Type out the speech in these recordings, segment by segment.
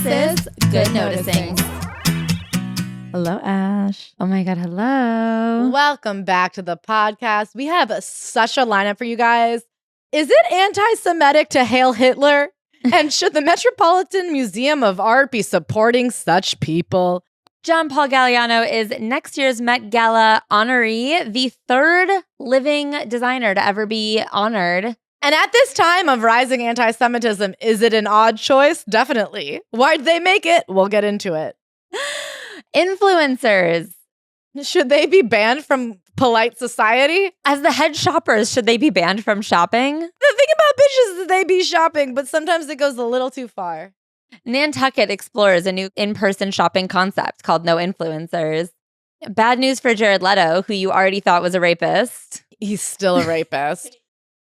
This is Good Noticing. Hello, Ash. Oh my God, hello. Welcome back to the podcast. We have such a lineup for you guys. Is it anti-Semitic to hail Hitler? And should the Metropolitan Museum of Art be supporting such people? John Galliano is next year's Met Gala honoree, the third living designer to ever be honored. And at this time of rising anti-Semitism, is it an odd choice? Definitely. Why'd they make it? We'll get into it. Influencers. Should they be banned from polite society? As the head shoppers, should they be banned from shopping? The thing about bitches is they be shopping, but sometimes it goes a little too far. Nantucket explores a new in-person shopping concept called No Influencers. Bad news for Jared Leto, who you already thought was a rapist. He's still a rapist.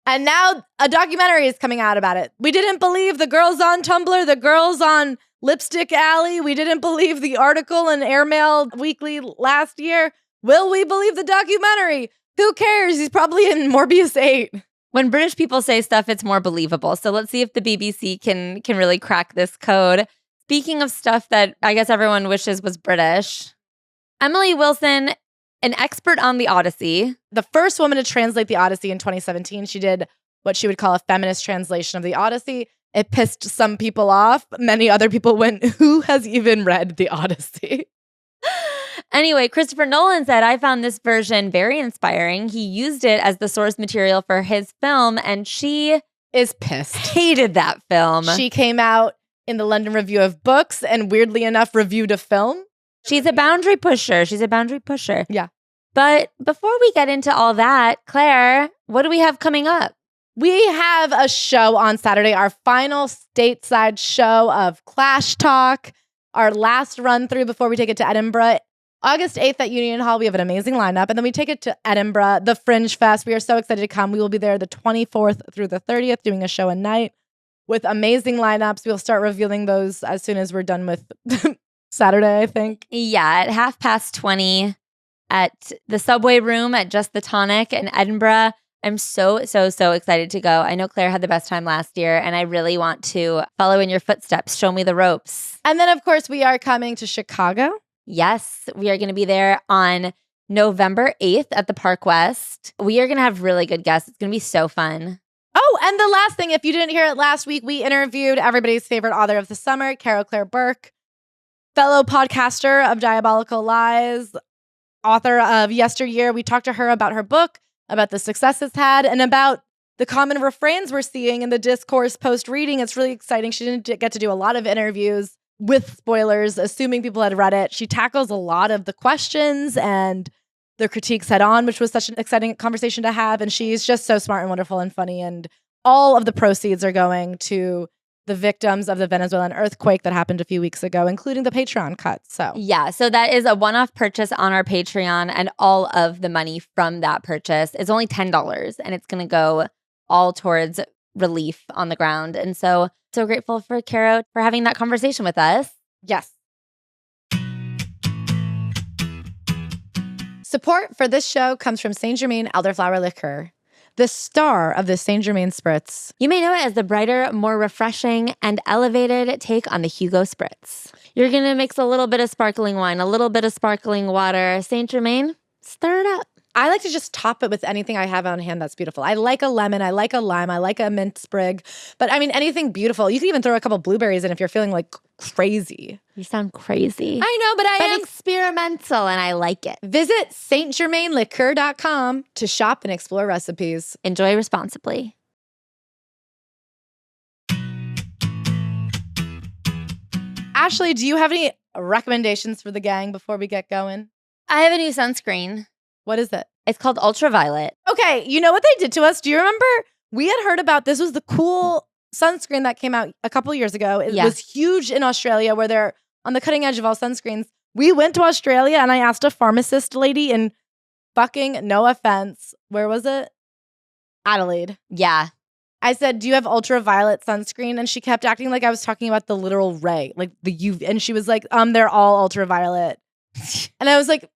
And now a documentary is coming out about it. We didn't believe the girls on Tumblr, the girls on Lipstick Alley. We didn't believe the article in Airmail Weekly last year. Will we believe the documentary? Who cares? He's probably in Morbius 8. When British people say stuff, it's more believable. So let's see if the BBC can really crack this code. Speaking of stuff that I guess everyone wishes was British, Emily Wilson, an expert on the Odyssey. The first woman to translate the Odyssey in 2017. She did what she would call a feminist translation of the Odyssey. It pissed some people off. Many other people went, who has even read the Odyssey? Anyway, Christopher Nolan said, I found this version very inspiring. He used it as the source material for his film, and she is pissed. Hated that film. She came out in the London Review of Books and weirdly enough reviewed a film. She's a boundary pusher. Yeah. But before we get into all that, Claire, what do we have coming up? We have a show on Saturday, our final stateside show of Clash Talk, our last run through before we take it to Edinburgh. August 8th at Union Hall, we have an amazing lineup. And then we take it to Edinburgh, the Fringe Fest. We are so excited to come. We will be there the 24th through the 30th doing a show a night with amazing lineups. We'll start revealing those as soon as we're done with Saturday, I think. Yeah, at 20:30 at the Subway Room at Just the Tonic in Edinburgh. I'm so excited to go. I know Claire had the best time last year, and I really want to follow in your footsteps. Show me the ropes. And then, of course, we are coming to Chicago. Yes, we are going to be there on November 8th at the Park West. We are going to have really good guests. It's going to be so fun. Oh, and the last thing, if you didn't hear it last week, we interviewed everybody's favorite author of the summer, Carol Claire Burke, fellow podcaster of Diabolical Lies, author of Yesteryear. We talked to her about her book, about the success it's had, and about the common refrains we're seeing in the discourse post-reading. It's really exciting. She didn't get to do a lot of interviews with spoilers, assuming people had read it. She tackles a lot of the questions and the critiques head on, which was such an exciting conversation to have. And she's just so smart and wonderful and funny. And all of the proceeds are going to the victims of the Venezuelan earthquake that happened a few weeks ago, including the Patreon cut. So that is a one-off purchase on our Patreon, and all of the money from that purchase is only $10, and it's going to go all towards relief on the ground. And so grateful for Caro for having that conversation with us. Yes. Support for this show comes from Saint Germain Elderflower Liqueur, the star of the Saint Germain Spritz. You may know it as the brighter, more refreshing, and elevated take on the Hugo Spritz. You're going to mix a little bit of sparkling wine, a little bit of sparkling water. Saint Germain, stir it up. I like to just top it with anything I have on hand that's beautiful. I like a lemon, I like a lime, I like a mint sprig. But I mean, anything beautiful. You can even throw a couple blueberries in if you're feeling like crazy. You sound crazy. I know, but I am experimental and I like it. Visit stgermainliqueur.com to shop and explore recipes. Enjoy responsibly. Ashley, do you have any recommendations for the gang before we get going? I have a new sunscreen. What is it? It's called Ultraviolet. Okay, you know what they did to us? Do you remember? We had heard about this was the cool sunscreen that came out a couple years ago. It was huge in Australia where they're on the cutting edge of all sunscreens. We went to Australia and I asked a pharmacist lady in fucking, no offense, where was it? Adelaide. Yeah. I said, do you have ultraviolet sunscreen? And she kept acting like I was talking about the literal ray, like the UV. And she was like, they're all ultraviolet. And I was like,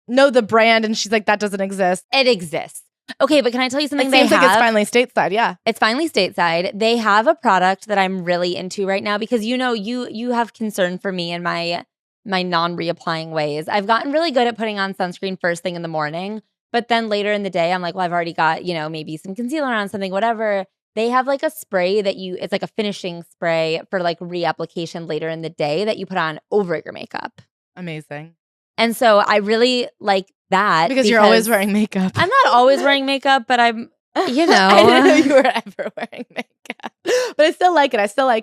no, the brand. And she's like, that doesn't exist. It exists. Okay, but can I tell you something? It seems like it's finally stateside. Yeah, it's finally stateside. They have a product that I'm really into right now because you have concern for me and my non-reapplying ways. I've gotten really good at putting on sunscreen first thing in the morning, but then later in the day, I'm like, well, I've already got maybe some concealer on something, whatever. They have like a spray it's like a finishing spray for like reapplication later in the day that you put on over your makeup. Amazing. And so I really like that because you're always wearing makeup. I'm not always wearing makeup, but I'm, I didn't know you were ever wearing makeup. But I still like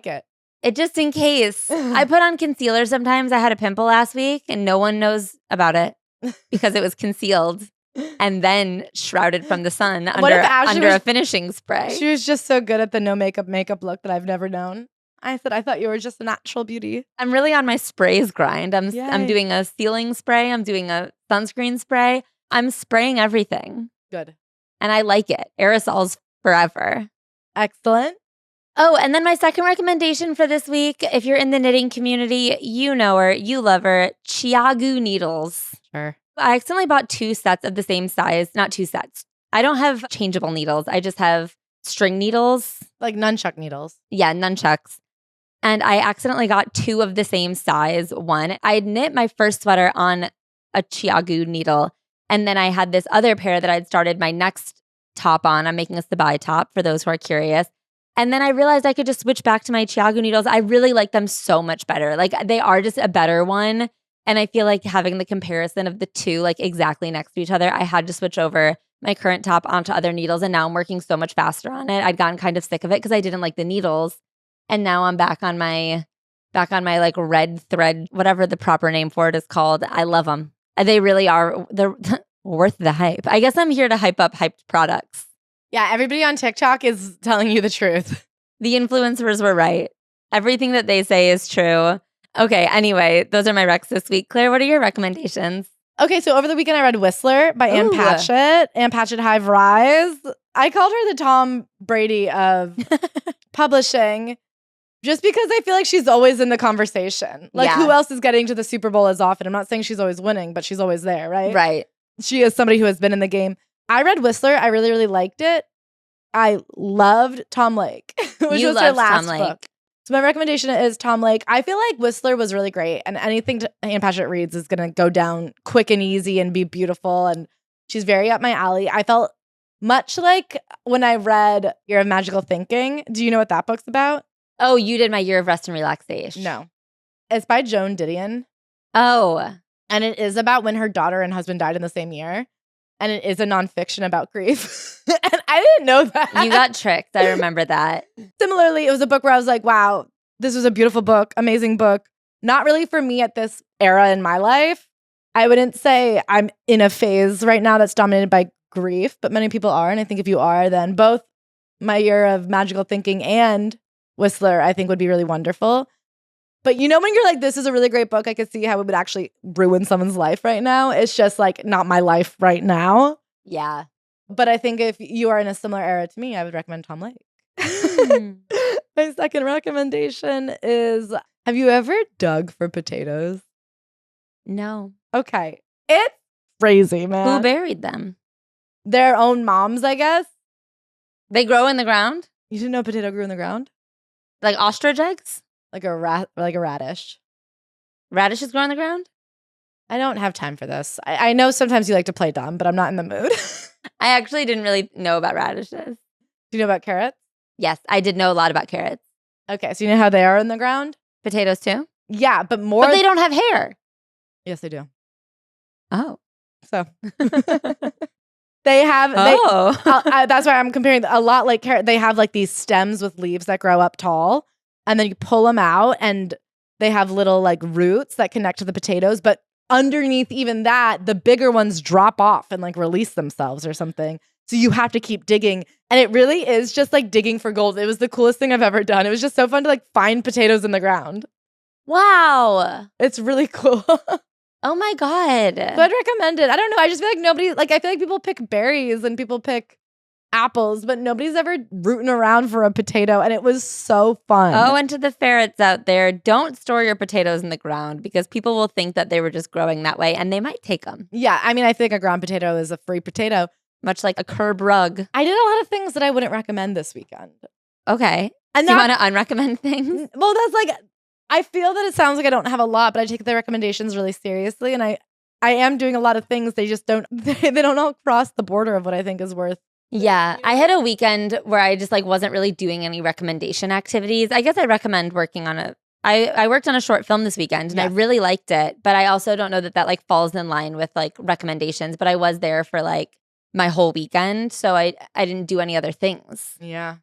it. It just in case. I put on concealer sometimes. I had a pimple last week and no one knows about it because it was concealed and then shrouded from the sun under a finishing spray. She was just so good at the no makeup look that I've never known. I thought you were just a natural beauty. I'm really on my sprays grind. I'm doing a sealing spray. I'm doing a sunscreen spray. I'm spraying everything. Good. And I like it. Aerosols forever. Excellent. Oh, and then my second recommendation for this week, if you're in the knitting community, you know her, you love her, Chiagu needles. Sure. I accidentally bought 2 sets of the same size. Not 2 sets. I don't have changeable needles. I just have string needles. Like nunchuck needles. Yeah, nunchucks. And I accidentally got 2 of the same size one. I had knit my first sweater on a Chiagu needle. And then I had this other pair that I'd started my next top on. I'm making a sabai top for those who are curious. And then I realized I could just switch back to my Chiagu needles. I really like them so much better. Like they are just a better one. And I feel like having the comparison of the 2 like exactly next to each other, I had to switch over my current top onto other needles. And now I'm working so much faster on it. I'd gotten kind of sick of it because I didn't like the needles. And now I'm back on my like red thread, whatever the proper name for it is called. I love them. They really are. They're worth the hype. I guess I'm here to hype up hyped products. Yeah, everybody on TikTok is telling you the truth. The influencers were right. Everything that they say is true. Okay, anyway, those are my recs this week. Claire, what are your recommendations? Okay, so over the weekend I read Whistler by Ann Patchett. Ann Patchett Hive Rise. I called her the Tom Brady of publishing just because I feel like she's always in the conversation. Like who else is getting to the Super Bowl as often? I'm not saying she's always winning, but she's always there, right? Right. She is somebody who has been in the game. I read Whistler. I really, really liked it. I loved Tom Lake, which was her last book. So my recommendation is Tom Lake. I feel like Whistler was really great, and anything Ann Patchett reads is going to go down quick and easy and be beautiful, and she's very up my alley. I felt much like when I read Year of Magical Thinking. Do you know what that book's about? Oh, you did my Year of Rest and Relaxation. No. It's by Joan Didion. Oh. And it is about when her daughter and husband died in the same year. And it is a nonfiction about grief. And I didn't know that. You got tricked. I remember that. Similarly, it was a book where I was like, wow, this was a beautiful book, amazing book. Not really for me at this era in my life. I wouldn't say I'm in a phase right now that's dominated by grief, but many people are. And I think if you are, then both my Year of Magical Thinking and Whistler, I think would be really wonderful. But when you're like, this is a really great book, I could see how it would actually ruin someone's life right now. It's just like not my life right now. Yeah. But I think if you are in a similar era to me, I would recommend Tom Lake. My second recommendation is, have you ever dug for potatoes? No. Okay. It's crazy, man. Who buried them? Their own moms, I guess. They grow in the ground? You didn't know a potato grew in the ground? Like ostrich eggs? Like a radish. Radishes grow in the ground? I don't have time for this. I know sometimes you like to play dumb, but I'm not in the mood. I actually didn't really know about radishes. Do you know about carrots? Yes, I did know a lot about carrots. Okay, so you know how they are in the ground? Potatoes too? Yeah, but more. But they don't have hair. Yes, they do. Oh. So. They have. That's why I'm comparing a lot like carrot. They have like these stems with leaves that grow up tall, and then you pull them out, and they have little like roots that connect to the potatoes. But underneath even that, the bigger ones drop off and like release themselves or something. So you have to keep digging, and it really is just like digging for gold. It was the coolest thing I've ever done. It was just so fun to like find potatoes in the ground. Wow, it's really cool. Oh my God. So I'd recommend it. I don't know. I just feel like I feel like people pick berries and people pick apples, but nobody's ever rooting around for a potato. And it was so fun. Oh, and to the ferrets out there, don't store your potatoes in the ground because people will think that they were just growing that way and they might take them. Yeah. I mean, I think a ground potato is a free potato. much like a curb rug. I did a lot of things that I wouldn't recommend this weekend. Okay. And do you want to unrecommend things? Well, that's like, I feel that it sounds like I don't have a lot, but I take the recommendations really seriously. And I am doing a lot of things. They just don't, they don't all cross the border of what I think is worth. Yeah. I had a weekend where I just like wasn't really doing any recommendation activities. I guess I recommend working on I worked on a short film this weekend and I really liked it, but I also don't know that like falls in line with like recommendations, but I was there for like my whole weekend. So I didn't do any other things. Yeah.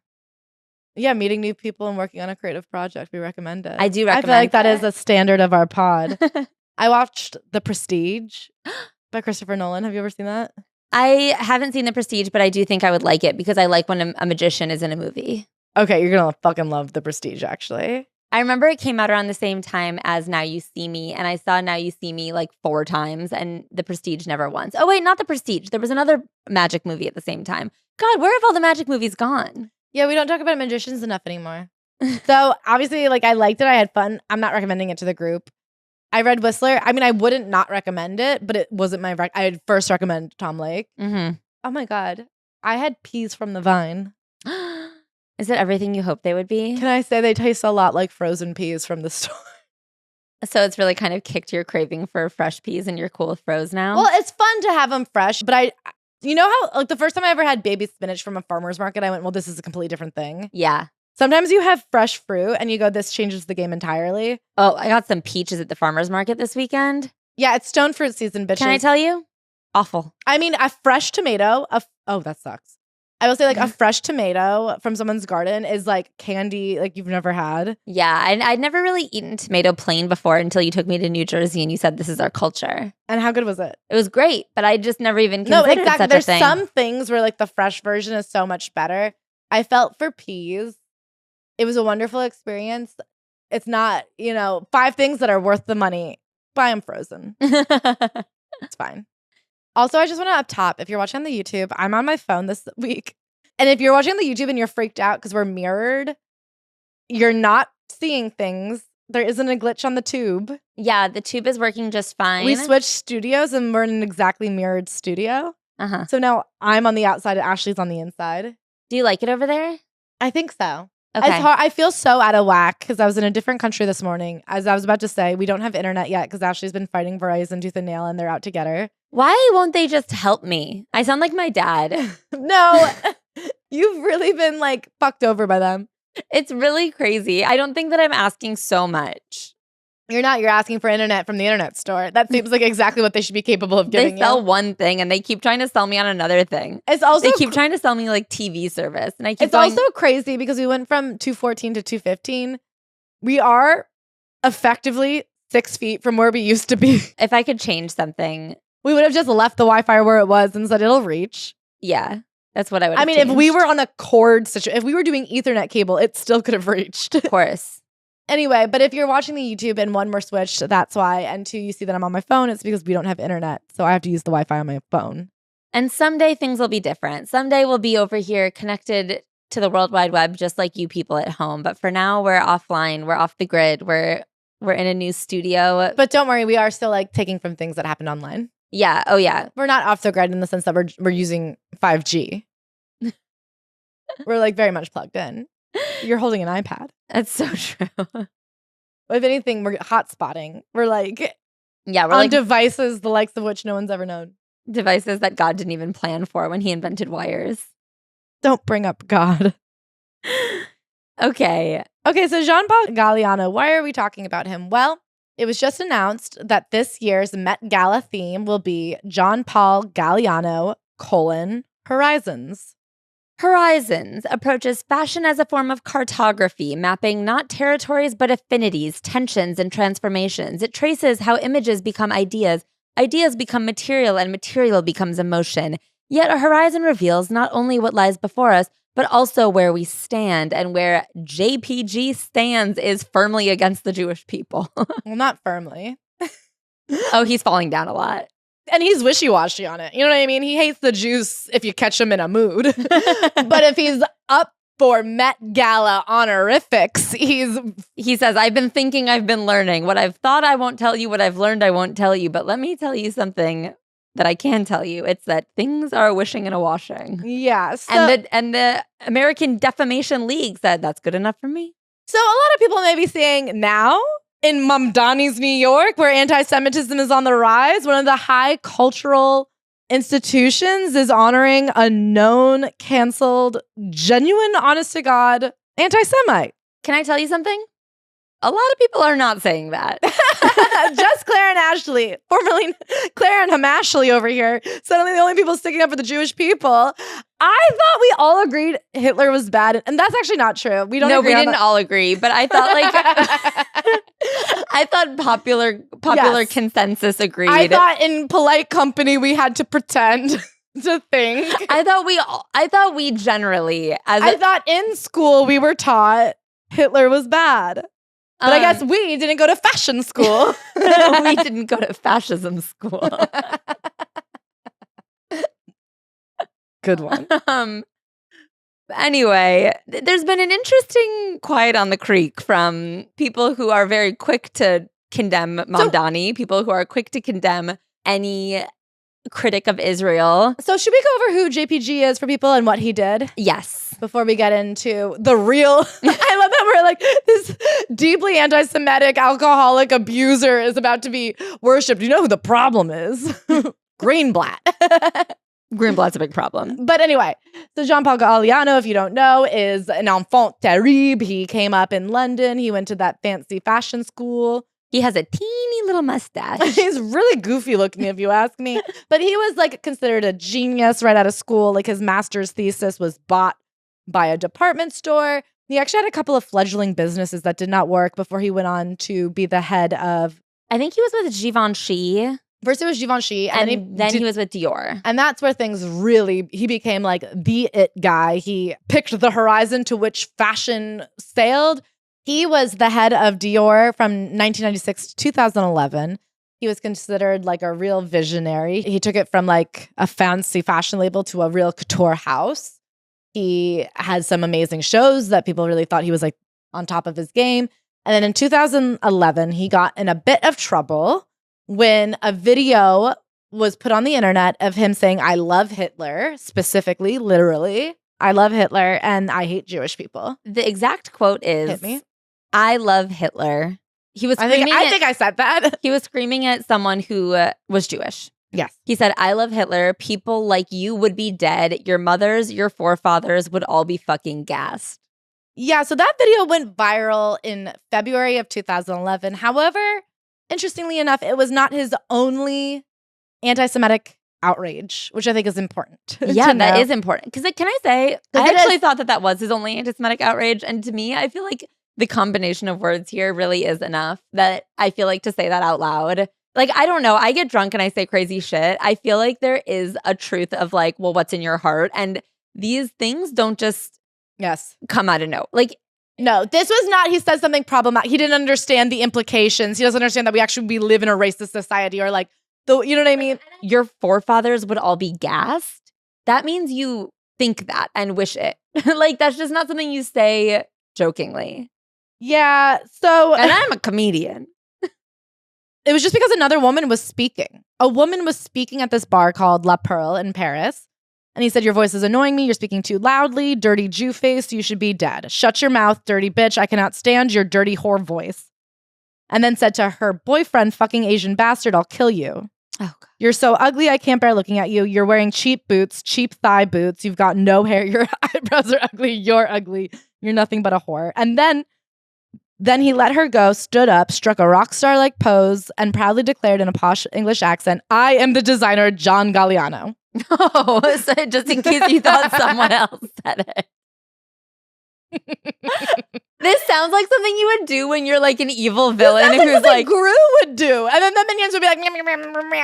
Yeah, meeting new people and working on a creative project. We recommend it. I do recommend I feel like that is a standard of our pod. I watched The Prestige by Christopher Nolan. Have you ever seen that? I haven't seen The Prestige, but I do think I would like it because I like when a magician is in a movie. Okay, you're going to fucking love The Prestige, actually. I remember it came out around the same time as Now You See Me, and I saw Now You See Me like 4 times, and The Prestige never once. Oh, wait, not The Prestige. There was another magic movie at the same time. God, where have all the magic movies gone? Yeah, we don't talk about magicians enough anymore. So, obviously, like, I liked it. I had fun. I'm not recommending it to the group. I read Whistler. I mean, I wouldn't not recommend it, but it wasn't my I would first recommend Tom Lake. Mm-hmm. Oh, my God. I had peas from the vine. Is it everything you hoped they would be? Can I say they taste a lot like frozen peas from the store? So it's really kind of kicked your craving for fresh peas and you're cool with froze now? Well, it's fun to have them fresh, but you know how, like, the first time I ever had baby spinach from a farmer's market, I went, well, this is a completely different thing. Yeah. Sometimes you have fresh fruit and you go, this changes the game entirely. Oh, I got some peaches at the farmer's market this weekend. Yeah, it's stone fruit season, bitches. Can I tell you? Awful. I mean, a fresh tomato, oh, that sucks. I will say, like, a fresh tomato from someone's garden is like candy, like you've never had. Yeah, I'd never really eaten tomato plain before until you took me to New Jersey and you said this is our culture. And how good was it? It was great, but I just never even considered such a thing. There's some things where like the fresh version is so much better. I felt for peas. It was a wonderful experience. It's not, 5 things that are worth the money. Buy them frozen. It's fine. Also, I just want to up top, if you're watching on the YouTube, I'm on my phone this week. And if you're watching on the YouTube and you're freaked out because we're mirrored, you're not seeing things. There isn't a glitch on the tube. Yeah, the tube is working just fine. We switched studios and we're in an exactly mirrored studio. Uh-huh. So now I'm on the outside and Ashley's on the inside. Do you like it over there? I think so. Okay. It's hard. I feel so out of whack because I was in a different country this morning. As I was about to say, we don't have internet yet because Ashley's been fighting Verizon tooth and nail and they're out to get her. Why won't they just help me? I sound like my dad. No, you've really been like fucked over by them. It's really crazy. I don't think that I'm asking so much. You're not. You're asking for internet from the internet store. That seems like exactly what they should be capable of giving you. They sell one thing and they keep trying to sell me on another thing. It's also they keep trying to sell me like TV service, and I keep. It's also crazy because we went from 214 to 215. We are effectively 6 feet from where we used to be. If I could change something, we would have just left the Wi-Fi where it was and said it'll reach. Yeah, that's what I would. I mean, changed. if we were on a cord situation, if we were doing Ethernet cable, it still could have reached. Of course. Anyway, but if you're watching the YouTube and 1, we're switched, that's why. And 2, you see that I'm on my phone, it's because we don't have internet. So I have to use the Wi-Fi on my phone. And someday things will be different. Someday we'll be over here connected to the World Wide Web, just like you people at home. But for now, we're offline. We're off the grid. We're in a new studio. But don't worry, we are still like taking from things that happened online. Yeah. Oh, yeah. We're not off the grid in the sense that we're using 5G. We're like very much plugged in. You're holding an iPad. That's so true. If anything, we're hotspotting. We're like, yeah, we're on like devices the likes of which no one's ever known. Devices that God didn't even plan for when he invented wires. Don't bring up God. Okay, so Jean-Paul Galliano, why are we talking about him? Well, it was just announced that this year's Met Gala theme will be Jean-Paul Galliano, Horizons. Horizons approaches fashion as a form of cartography, mapping not territories but affinities, tensions, and transformations. It traces how images become ideas, ideas become material, and material becomes emotion. Yet a horizon reveals not only what lies before us, but also where we stand, and where JPG stands is firmly against the Jewish people. Well, not firmly. Oh, he's falling down a lot. And he's wishy-washy on it. You know what I mean? He hates the Jews if you catch him in a mood. But if he's up for Met Gala honorifics, he says, I've been thinking, I've been learning. What I've thought I won't tell you, what I've learned I won't tell you. But let me tell you something. that I can tell you. It's that things are a wishing and a washing. Yeah. So, And the American Defamation League said that's good enough for me. so a lot of people may be saying now in Mamdani's New York, where anti-Semitism is on the rise, one of the high cultural institutions is honoring a known, canceled, genuine, honest-to-God anti-Semite. Can I tell you something? A lot of people are not saying that. Just Claire and Ashley, formerly Claire and Hamashley over here, suddenly the only people sticking up for the Jewish people. I thought we all agreed Hitler was bad, and that's actually not true. We don't. No, agree we on didn't that. all agree, but I thought I thought popular Yes. consensus agreed. I thought in polite company we had to pretend to think. I thought we generally I thought in school we were taught Hitler was bad. But I guess we didn't go to fashion school. we didn't go to fascism school. Good one. Anyway, there's been an interesting quiet on the creek from people who are very quick to condemn Mamdani, people who are quick to condemn any critic of Israel. So should we go over who JPG is for people and what he did? Yes. Before we get into the real, I love that we're like, this deeply anti-Semitic alcoholic abuser is about to be worshipped. You know who the problem is? Greenblatt. Greenblatt's a big problem. But anyway, so Jean-Paul Galliano, if you don't know, is an enfant terrible. He came up in London. He went to that fancy fashion school. He has a teeny little mustache. He's really goofy looking, if you ask me. But he was like considered a genius right out of school. Like his master's thesis was bought by a department store. He actually had a couple of fledgling businesses that did not work before he went on to be the head of. I think he was with Givenchy. First it was Givenchy, and then he was with Dior. And that's where things really, he became like the it guy. He picked the horizon to which fashion sailed. He was the head of Dior from 1996 to 2011. He was considered like a real visionary. He took it from like a fancy fashion label to a real couture house. He had some amazing shows that people really thought he was like on top of his game. And then in 2011, he got in a bit of trouble when a video was put on the internet of him saying, I love Hitler, specifically, literally, I love Hitler and I hate Jewish people. The exact quote is, Hit me. I love Hitler. He was I screaming think I said that. He was screaming at someone who was Jewish. Yes. He said, I love Hitler. People like you would be dead. Your mothers, your forefathers would all be fucking gassed. Yeah, so that video went viral in February of 2011. However, interestingly enough, it was not his only anti-Semitic outrage, which I think is important. Yeah, that is important. Because can I say, I it actually is- thought that was his only anti-Semitic outrage. And to me, I feel like the combination of words here really is enough that I feel like to say that out loud. Like, I don't know. I get drunk and I say crazy shit. I feel like there is a truth of like, well, what's in your heart? And these things don't just come out of nowhere. Like, no, this was not, he said something problematic. He didn't understand the implications. He doesn't understand that we live in a racist society or like, you know what I mean? Your forefathers would all be gassed. That means you think that and wish it. Like, that's just not something you say jokingly. Yeah, so. And I'm a comedian. It was just because another woman was speaking. A woman was speaking at this bar called La Perle in Paris. And he said, your voice is annoying me. You're speaking too loudly. Dirty Jew face. You should be dead. Shut your mouth, dirty bitch. I cannot stand your dirty whore voice. And then said to her boyfriend, fucking Asian bastard, I'll kill you. Oh, God. You're so ugly. I can't bear looking at you. You're wearing cheap boots, cheap thigh boots. You've got no hair. Your eyebrows are ugly. You're ugly. You're nothing but a whore. And then he let her go, stood up, struck a rock star-like pose, and proudly declared in a posh English accent, I am the designer, John Galliano. Oh, so just in case you thought someone else said it. This sounds like something you would do when you're like an evil villain who's like Gru would do. And then the minions would be like,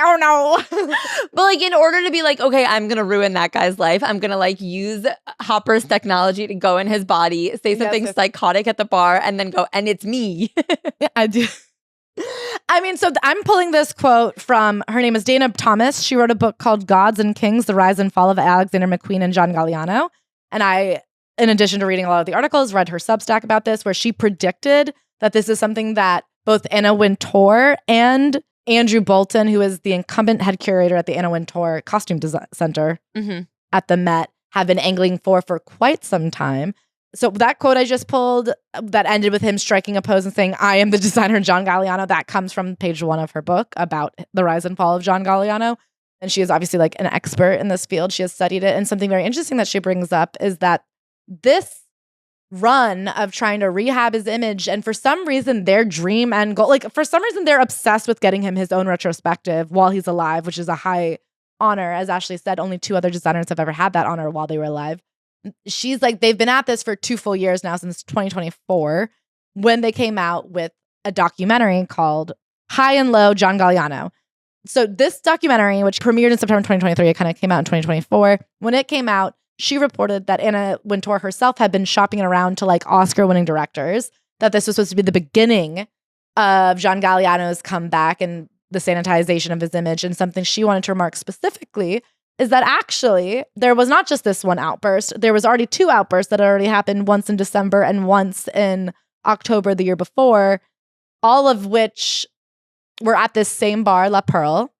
oh no. But like in order to be like, okay, I'm going to ruin that guy's life. I'm going to like use Hopper's technology to go in his body, say something psychotic at the bar and then go, and it's me. Yeah, I do. I mean, so I'm pulling this quote from, her name is Dana Thomas. She wrote a book called Gods and Kings, The Rise and Fall of Alexander McQueen and John Galliano. And I, in addition to reading a lot of the articles, read her Substack about this, where she predicted that this is something that both Anna Wintour and Andrew Bolton, who is the incumbent head curator at the Anna Wintour Costume Center at the Met, have been angling for quite some time. So that quote I just pulled that ended with him striking a pose and saying, "I am the designer John Galliano," that comes from page 1 of her book about the rise and fall of John Galliano. And she is obviously like an expert in this field. She has studied it. And something very interesting that she brings up is that this run of trying to rehab his image, and for some reason their dream and goal, like for some reason they're obsessed with getting him his own retrospective while he's alive, which is a high honor. As Ashley said, only 2 other designers have ever had that honor while they were alive. She's like, they've been at this for 2 full years now, since 2024, when they came out with a documentary called High and Low John Galliano. So this documentary, which premiered in September 2023, it kind of came out in 2024. When it came out, she reported that Anna Wintour herself had been shopping it around to like Oscar-winning directors, that this was supposed to be the beginning of John Galliano's comeback and the sanitization of his image. And something she wanted to remark specifically is that actually there was not just this one outburst. There was already 2 outbursts that had already happened, once in December and once in October the year before, all of which were at this same bar, La Pearl,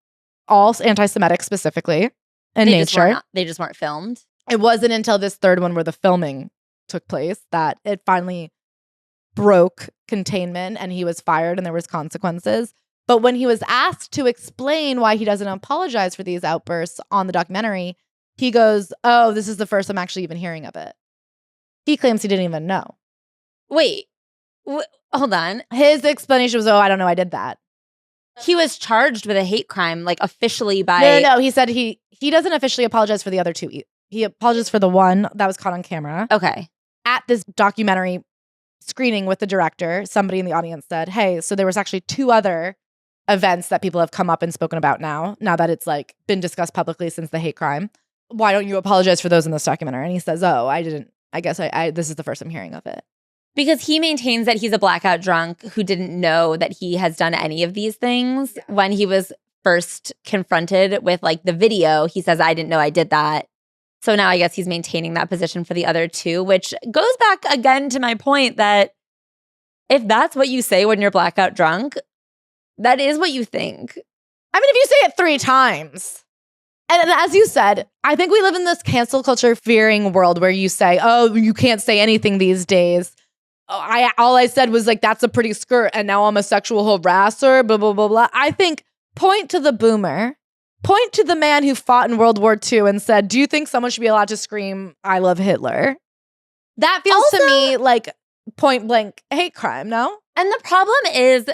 all anti-Semitic specifically in nature. They just weren't filmed. It wasn't until this third one where the filming took place that it finally broke containment and he was fired and there was consequences. But when he was asked to explain why he doesn't apologize for these outbursts on the documentary, he goes, "Oh, this is the first I'm actually even hearing of it." He claims he didn't even know. Wait, hold on. His explanation was, "Oh, I don't know, I did that." He was charged with a hate crime, like officially by... No. He said he doesn't officially apologize for the other 2. He apologized for the one that was caught on camera. Okay. At this documentary screening with the director, somebody in the audience said, "Hey, so there was actually 2 other events that people have come up and spoken about now that it's like been discussed publicly since the hate crime. Why don't you apologize for those in this documentary?" And he says, "Oh, I didn't. I guess I this is the first I'm hearing of it." Because he maintains that he's a blackout drunk who didn't know that he has done any of these things. When he was first confronted with like the video, he says, "I didn't know I did that." So now I guess he's maintaining that position for the other 2, which goes back again to my point that if that's what you say when you're blackout drunk, that is what you think. I mean, if you say it 3 times. And as you said, I think we live in this cancel culture fearing world where you say, "Oh, you can't say anything these days. Oh, all I said was like, that's a pretty skirt and now I'm a sexual harasser, blah, blah, blah, blah." I think point to the boomer. Point to the man who fought in World War II and said, "Do you think someone should be allowed to scream, 'I love Hitler'?" That feels also, to me like point blank hate crime, no? And the problem is,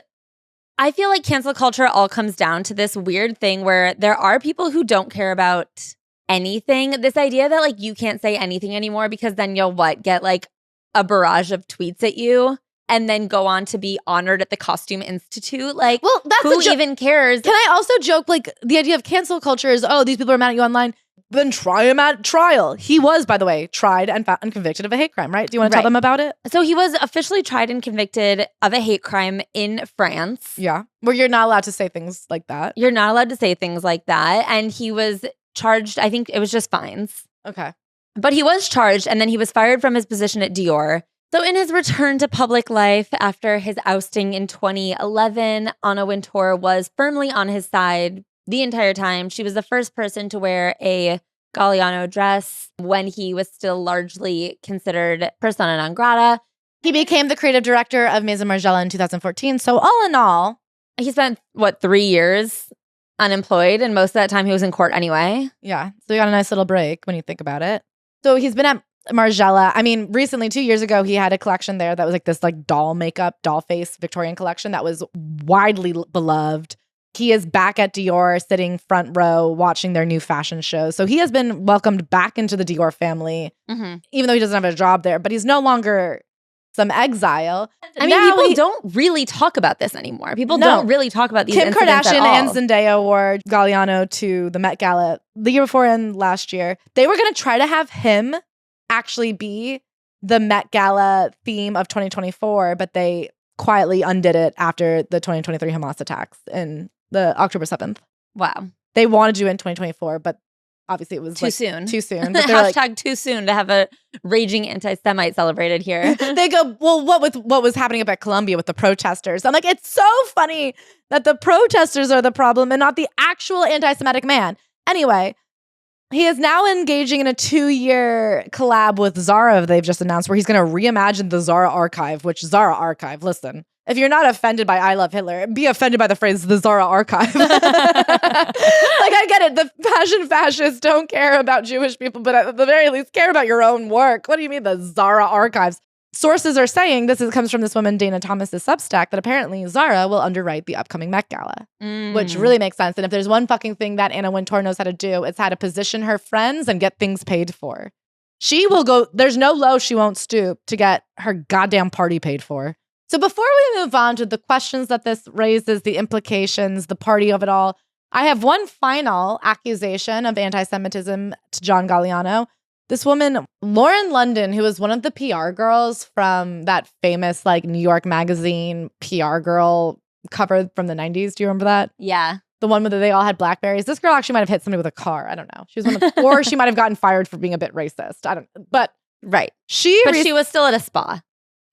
I feel like cancel culture all comes down to this weird thing where there are people who don't care about anything. This idea that like you can't say anything anymore because then you'll get like a barrage of tweets at you and then go on to be honored at the Costume Institute. Like, well, that's who even cares? Can I also joke, like, the idea of cancel culture is, oh, these people are mad at you online, then try him at trial. He was, by the way, tried and found and convicted of a hate crime, right? Do you want to tell them about it? So he was officially tried and convicted of a hate crime in France. Yeah, where you're not allowed to say things like that. You're not allowed to say things like that. And he was charged, I think it was just fines. Okay. But he was charged, and then he was fired from his position at Dior. So in his return to public life after his ousting in 2011, Anna Wintour was firmly on his side the entire time. She was the first person to wear a Galliano dress when he was still largely considered persona non grata. He became the creative director of Maison Margiela in 2014. So all in all, he spent, 3 years unemployed, and most of that time he was in court anyway. Yeah, so he got a nice little break when you think about it. So he's been at Margiela. I mean, recently, 2 years ago, he had a collection there that was like this like doll makeup, doll face Victorian collection that was widely beloved. He is back at Dior, sitting front row, watching their new fashion shows. So he has been welcomed back into the Dior family, even though he doesn't have a job there. But he's no longer some exile. I mean, people don't really talk about this anymore. People don't really talk about these Kim incidents Kardashian at all. and Zendaya wore Galliano to the Met Gala the year before and last year. They were going to try to have him actually be the Met Gala theme of 2024, but they quietly undid it after the 2023 Hamas attacks in the October 7th. Wow. They wanted to do it in 2024, but obviously it was too soon. Too soon. But they're Hashtag too soon to have a raging anti-Semite celebrated here. They go, well, what was happening up at Columbia with the protesters? I'm like, it's so funny that the protesters are the problem and not the actual anti-Semitic man. Anyway, he is now engaging in a 2-year collab with Zara they've just announced where he's going to reimagine the Zara archive, which Zara archive, listen, if you're not offended by I Love Hitler, be offended by the phrase the Zara archive. Like, I get it. The fashion fascists don't care about Jewish people, but at the very least care about your own work. What do you mean the Zara archives? Sources are saying, comes from this woman, Dana Thomas's Substack, that apparently Zara will underwrite the upcoming Met Gala, which really makes sense. And if there's one fucking thing that Anna Wintour knows how to do, it's how to position her friends and get things paid for. She will go, there's no low she won't stoop to get her goddamn party paid for. So before we move on to the questions that this raises, the implications, the party of it all, I have one final accusation of anti-Semitism to John Galliano. This woman, Lauren London, who was one of the PR girls from that famous New York Magazine PR girl cover from the 90s. Do you remember that? Yeah. The one where they all had Blackberries. This girl actually might have hit somebody with a car. I don't know. She was one of or she might have gotten fired for being a bit racist. I don't know. But right. She was still at a spa.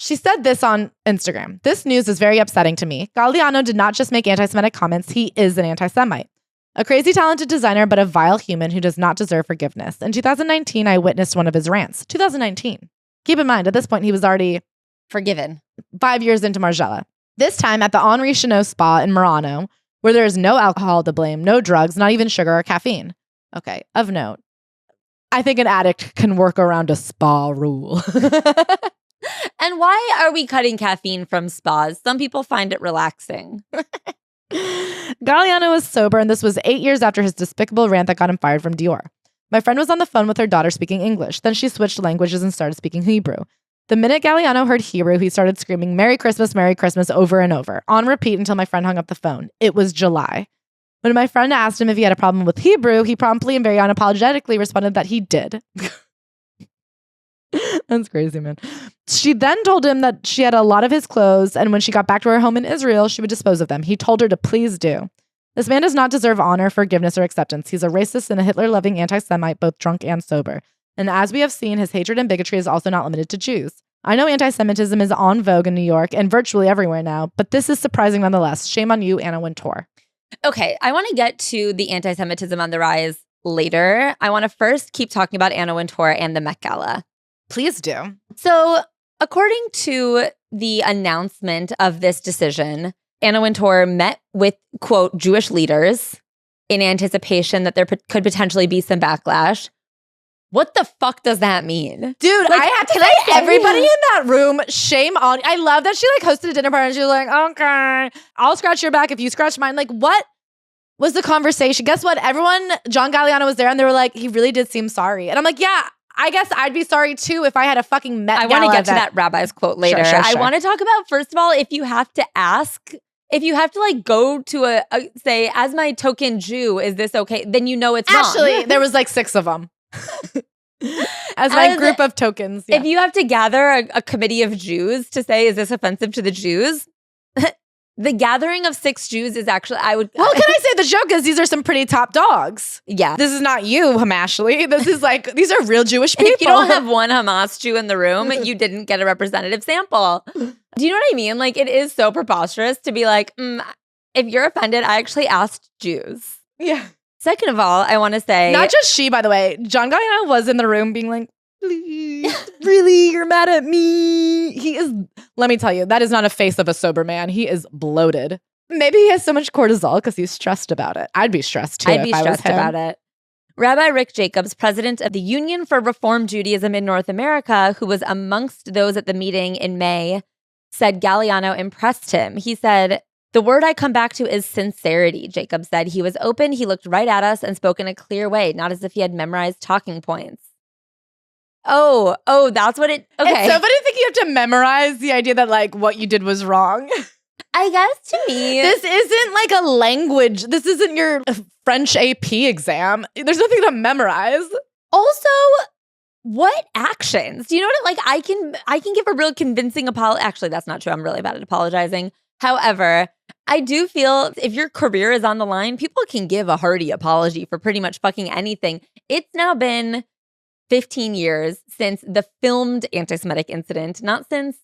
She said this on Instagram. This news is very upsetting to me. Galliano did not just make anti-Semitic comments. He is an anti-Semite. A crazy talented designer, but a vile human who does not deserve forgiveness. In 2019, I witnessed one of his rants. 2019. Keep in mind, at this point, he was already forgiven. 5 years into Margiela. This time at the Henri Chenot Spa in Murano, where there is no alcohol to blame, no drugs, not even sugar or caffeine. Okay, of note, I think an addict can work around a spa rule. And why are we cutting caffeine from spas? Some people find it relaxing. Galliano was sober, and this was 8 years after his despicable rant that got him fired from Dior. My friend was on the phone with her daughter speaking English. Then she switched languages and started speaking Hebrew. The minute Galliano heard Hebrew, he started screaming Merry Christmas, over and over, on repeat until my friend hung up the phone. It was July. When my friend asked him if he had a problem with Hebrew, he promptly and very unapologetically responded that he did. That's crazy, man. She then told him that she had a lot of his clothes, and when she got back to her home in Israel, she would dispose of them. He told her to please do. This man does not deserve honor, forgiveness, or acceptance. He's a racist and a Hitler-loving anti-Semite, both drunk and sober. And as we have seen, his hatred and bigotry is also not limited to Jews. I know anti-Semitism is on vogue in New York and virtually everywhere now, but this is surprising nonetheless. Shame on you, Anna Wintour. Okay, I want to get to the anti-Semitism on the rise later. I want to first keep talking about Anna Wintour and the Met Gala. Please do. So, according to the announcement of this decision, Anna Wintour met with, quote, Jewish leaders in anticipation that there could potentially be some backlash. What the fuck does that mean? Dude, I have to say, everybody in that room, shame on you. I love that she hosted a dinner party and she was like, okay, I'll scratch your back if you scratch mine. What was the conversation? Guess what? John Galliano was there and they were like, he really did seem sorry. And I'm like, yeah, I guess I'd be sorry too if I had a fucking Met Gala. I want to get to that rabbi's quote later. Sure. I want to talk about, first of all, if you have to go to say, as my token Jew, is this okay? Then you know it's Actually, wrong. there was 6 of them. As my group of tokens. Yeah. If you have to gather a committee of Jews to say, is this offensive to the Jews? The gathering of 6 Jews is actually, Well, can I say the joke is these are some pretty top dogs. Yeah. This is not you, Hamashli. This is these are real Jewish people. If you don't have one Hamas Jew in the room, you didn't get a representative sample. Do you know what I mean? It is so preposterous to be like, if you're offended, I actually asked Jews. Yeah. Second of all, I want to say... Not just she, by the way. John Galliano was in the room being like, please, really, you're mad at me? He is... Let me tell you, that is not a face of a sober man. He is bloated. Maybe he has so much cortisol because he's stressed about it. I'd be stressed too. I'd be stressed about it. Rabbi Rick Jacobs, president of the Union for Reform Judaism in North America, who was amongst those at the meeting in May, said Galliano impressed him. He said... The word I come back to is sincerity, Jacob said. He was open, he looked right at us and spoke in a clear way, not as if he had memorized talking points. Oh, that's what it... Okay. It's so funny to think you have to memorize the idea that, what you did was wrong. I guess to me... This isn't a language. This isn't your French AP exam. There's nothing to memorize. Also, what actions? Do you know what I can give a real convincing apology. Actually, that's not true. I'm really bad at apologizing. However, I do feel if your career is on the line, people can give a hearty apology for pretty much fucking anything. It's now been 15 years since the filmed anti-Semitic incident, not since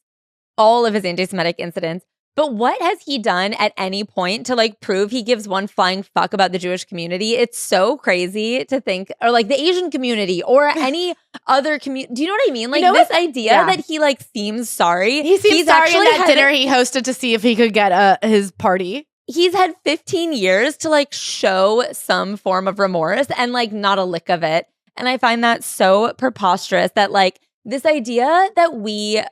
all of his anti-Semitic incidents. But what has he done at any point to like prove he gives one flying fuck about the Jewish community? It's so crazy to think, or like the Asian community or any other community. Do you know what I mean? Like this idea that he like seems sorry. He seems sorry in that dinner he hosted to see if he could get his party. He's had 15 years to like show some form of remorse and like not a lick of it. And I find that so preposterous that like this idea that we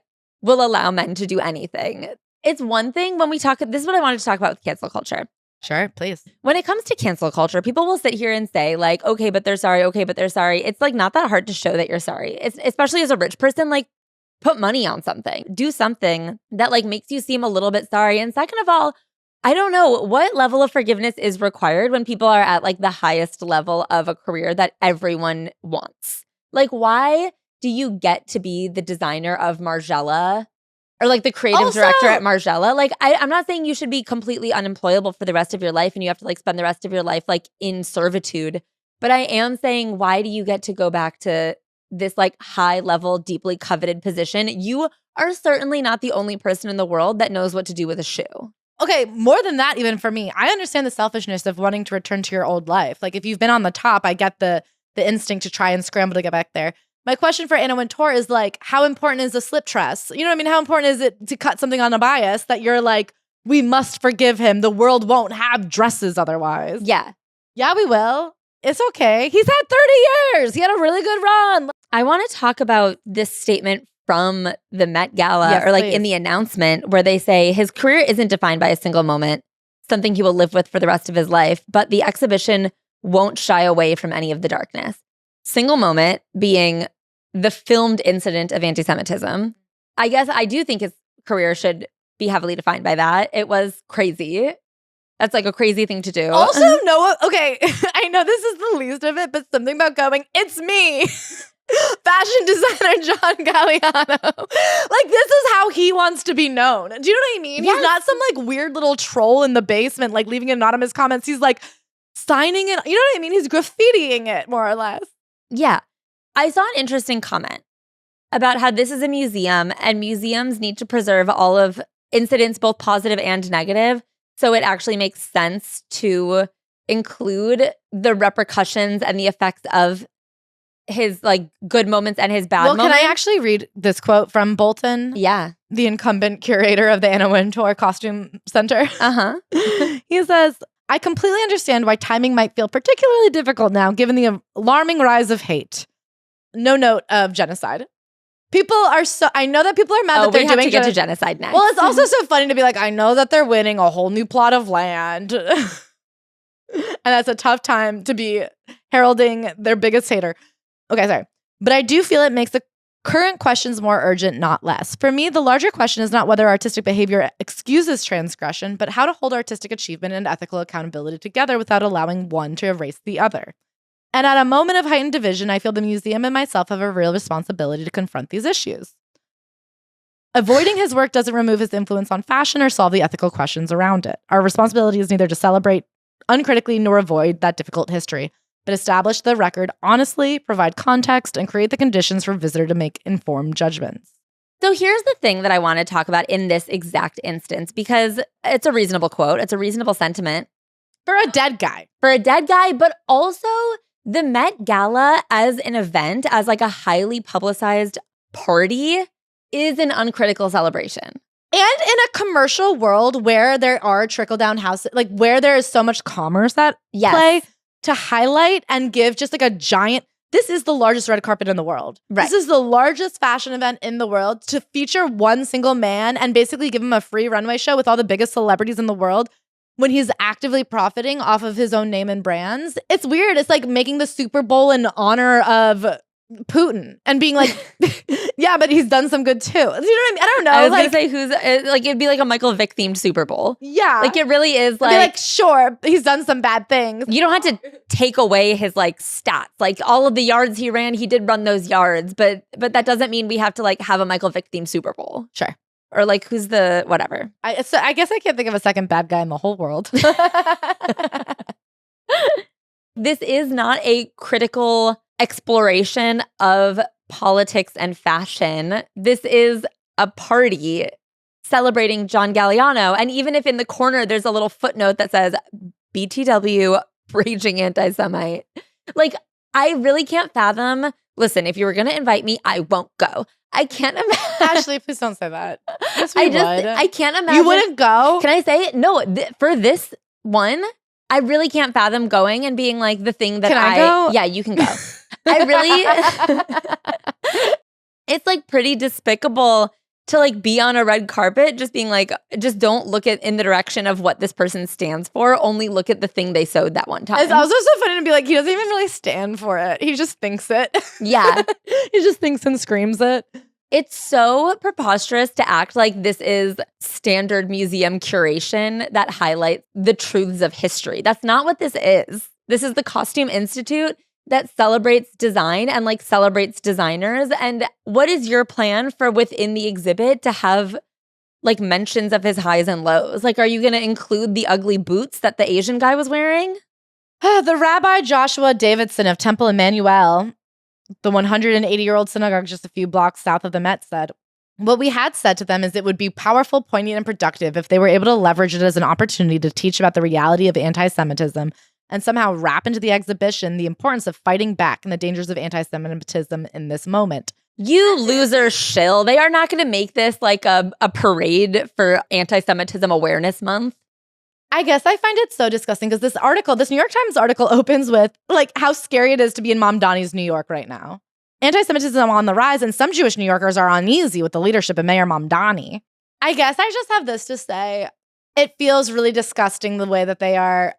will allow men to do anything. It's one thing when we talk, this is what I wanted to talk about with cancel culture. Sure, please. When it comes to cancel culture, people will sit here and say like, okay, but they're sorry. Okay, but they're sorry. It's like not that hard to show that you're sorry. It's especially as a rich person, like put money on something. Do something that like makes you seem a little bit sorry. And second of all, I don't know what level of forgiveness is required when people are at like the highest level of a career that everyone wants. Like why do you get to be the designer of Margiela? Or like the creative director at Margiela. Like I'm not saying you should be completely unemployable for the rest of your life and you have to like spend the rest of your life like in servitude. But I am saying, why do you get to go back to this like high level, deeply coveted position? You are certainly not the only person in the world that knows what to do with a shoe. Okay, more than that, even for me, I understand the selfishness of wanting to return to your old life. Like if you've been on the top, I get the instinct to try and scramble to get back there. My question for Anna Wintour is like, how important is a slip dress? You know what I mean? How important is it to cut something on a bias that you're like, we must forgive him. The world won't have dresses otherwise. Yeah. Yeah, we will. It's okay. He's had 30 years. He had a really good run. I want to talk about this statement from the Met Gala or like in the announcement where they say his career isn't defined by a single moment, something he will live with for the rest of his life, but the exhibition won't shy away from any of the darkness. Single moment being the filmed incident of anti-Semitism. I guess I do think his career should be heavily defined by that. It was crazy. That's like a crazy thing to do. Also, Noah, okay, I know this is the least of it, but something about going, it's me, fashion designer John Galliano. Like, this is how he wants to be known. Do you know what I mean? Yes. He's not some like weird little troll in the basement, like leaving anonymous comments. He's like signing it. You know what I mean? He's graffitiing it, more or less. Yeah. I saw an interesting comment about how this is a museum and museums need to preserve all of incidents, both positive and negative. So it actually makes sense to include the repercussions and the effects of his like good moments and his bad moments. Can I actually read this quote from Bolton? Yeah. The incumbent curator of the Anna Wintour Costume Center. He says, I completely understand why timing might feel particularly difficult now, given the alarming rise of hate. No note of genocide. People are so, I know that people are mad that they're doing to get to genocide next. Well, it's also so funny to be like, I know that they're winning a whole new plot of land. And that's a tough time to be heralding their biggest hater. Okay, sorry. But I do feel it makes the current questions more urgent, not less. For me, the larger question is not whether artistic behavior excuses transgression, but how to hold artistic achievement and ethical accountability together without allowing one to erase the other. And at a moment of heightened division, I feel the museum and myself have a real responsibility to confront these issues. Avoiding his work doesn't remove his influence on fashion or solve the ethical questions around it. Our responsibility is neither to celebrate uncritically nor avoid that difficult history, but establish the record honestly, provide context, and create the conditions for visitor to make informed judgments. So here's the thing that I want to talk about in this exact instance, because it's a reasonable quote. It's a reasonable sentiment. For a dead guy. But also the Met Gala as an event, as like a highly publicized party, is an uncritical celebration. And in a commercial world where there are trickle-down houses, like where there is so much commerce at play, to highlight and give just like a giant, this is the largest red carpet in the world. Right. This is the largest fashion event in the world. To feature one single man and basically give him a free runway show with all the biggest celebrities in the world when he's actively profiting off of his own name and brands. It's weird. It's like making the Super Bowl in honor of Putin and being like, yeah, but he's done some good too. You know what I mean? I don't know. I was going to say who's like, it'd be like a Michael Vick themed Super Bowl. Yeah. Like it really is like sure, he's done some bad things. You don't have to take away his like stats. Like all of the yards he ran, he did run those yards, but that doesn't mean we have to like have a Michael Vick themed Super Bowl. Sure. Or like, who's the whatever? I guess I can't think of a second bad guy in the whole world. This is not a critical exploration of politics and fashion. This is a party celebrating John Galliano. And even if in the corner there's a little footnote that says BTW, raging anti-Semite. Like, I really can't fathom. Listen, if you were going to invite me, I won't go. I can't imagine. Ashley, please don't say that. Yes, we would. I can't imagine. You wouldn't go? Can I say it? No, for this one, I really can't fathom going and being like the thing that Can I go? Yeah, you can go. I really, it's like pretty despicable to like be on a red carpet, just being like, just don't look in the direction of what this person stands for. Only look at the thing they sewed that one time. It's also so funny to be like, he doesn't even really stand for it. He just thinks it. Yeah. He just thinks and screams it. It's so preposterous to act like this is standard museum curation that highlights the truths of history. That's not what this is. This is the Costume Institute that celebrates design and like celebrates designers. And what is your plan for within the exhibit to have like mentions of his highs and lows? Like, are you going to include the ugly boots that the Asian guy was wearing? The Rabbi Joshua Davidson of Temple Emmanuel, the 180-year-old synagogue just a few blocks south of the Met, said, what we had said to them is it would be powerful, poignant, and productive if they were able to leverage it as an opportunity to teach about the reality of anti-Semitism and somehow wrap into the exhibition the importance of fighting back and the dangers of anti-Semitism in this moment. You loser shill. They are not going to make this like a parade for Anti-Semitism Awareness Month. I guess I find it so disgusting because this New York Times article opens with like how scary it is to be in Mamdani's New York right now. Anti-Semitism on the rise, and some Jewish New Yorkers are uneasy with the leadership of Mayor Mamdani. I guess I just have this to say. It feels really disgusting the way that they are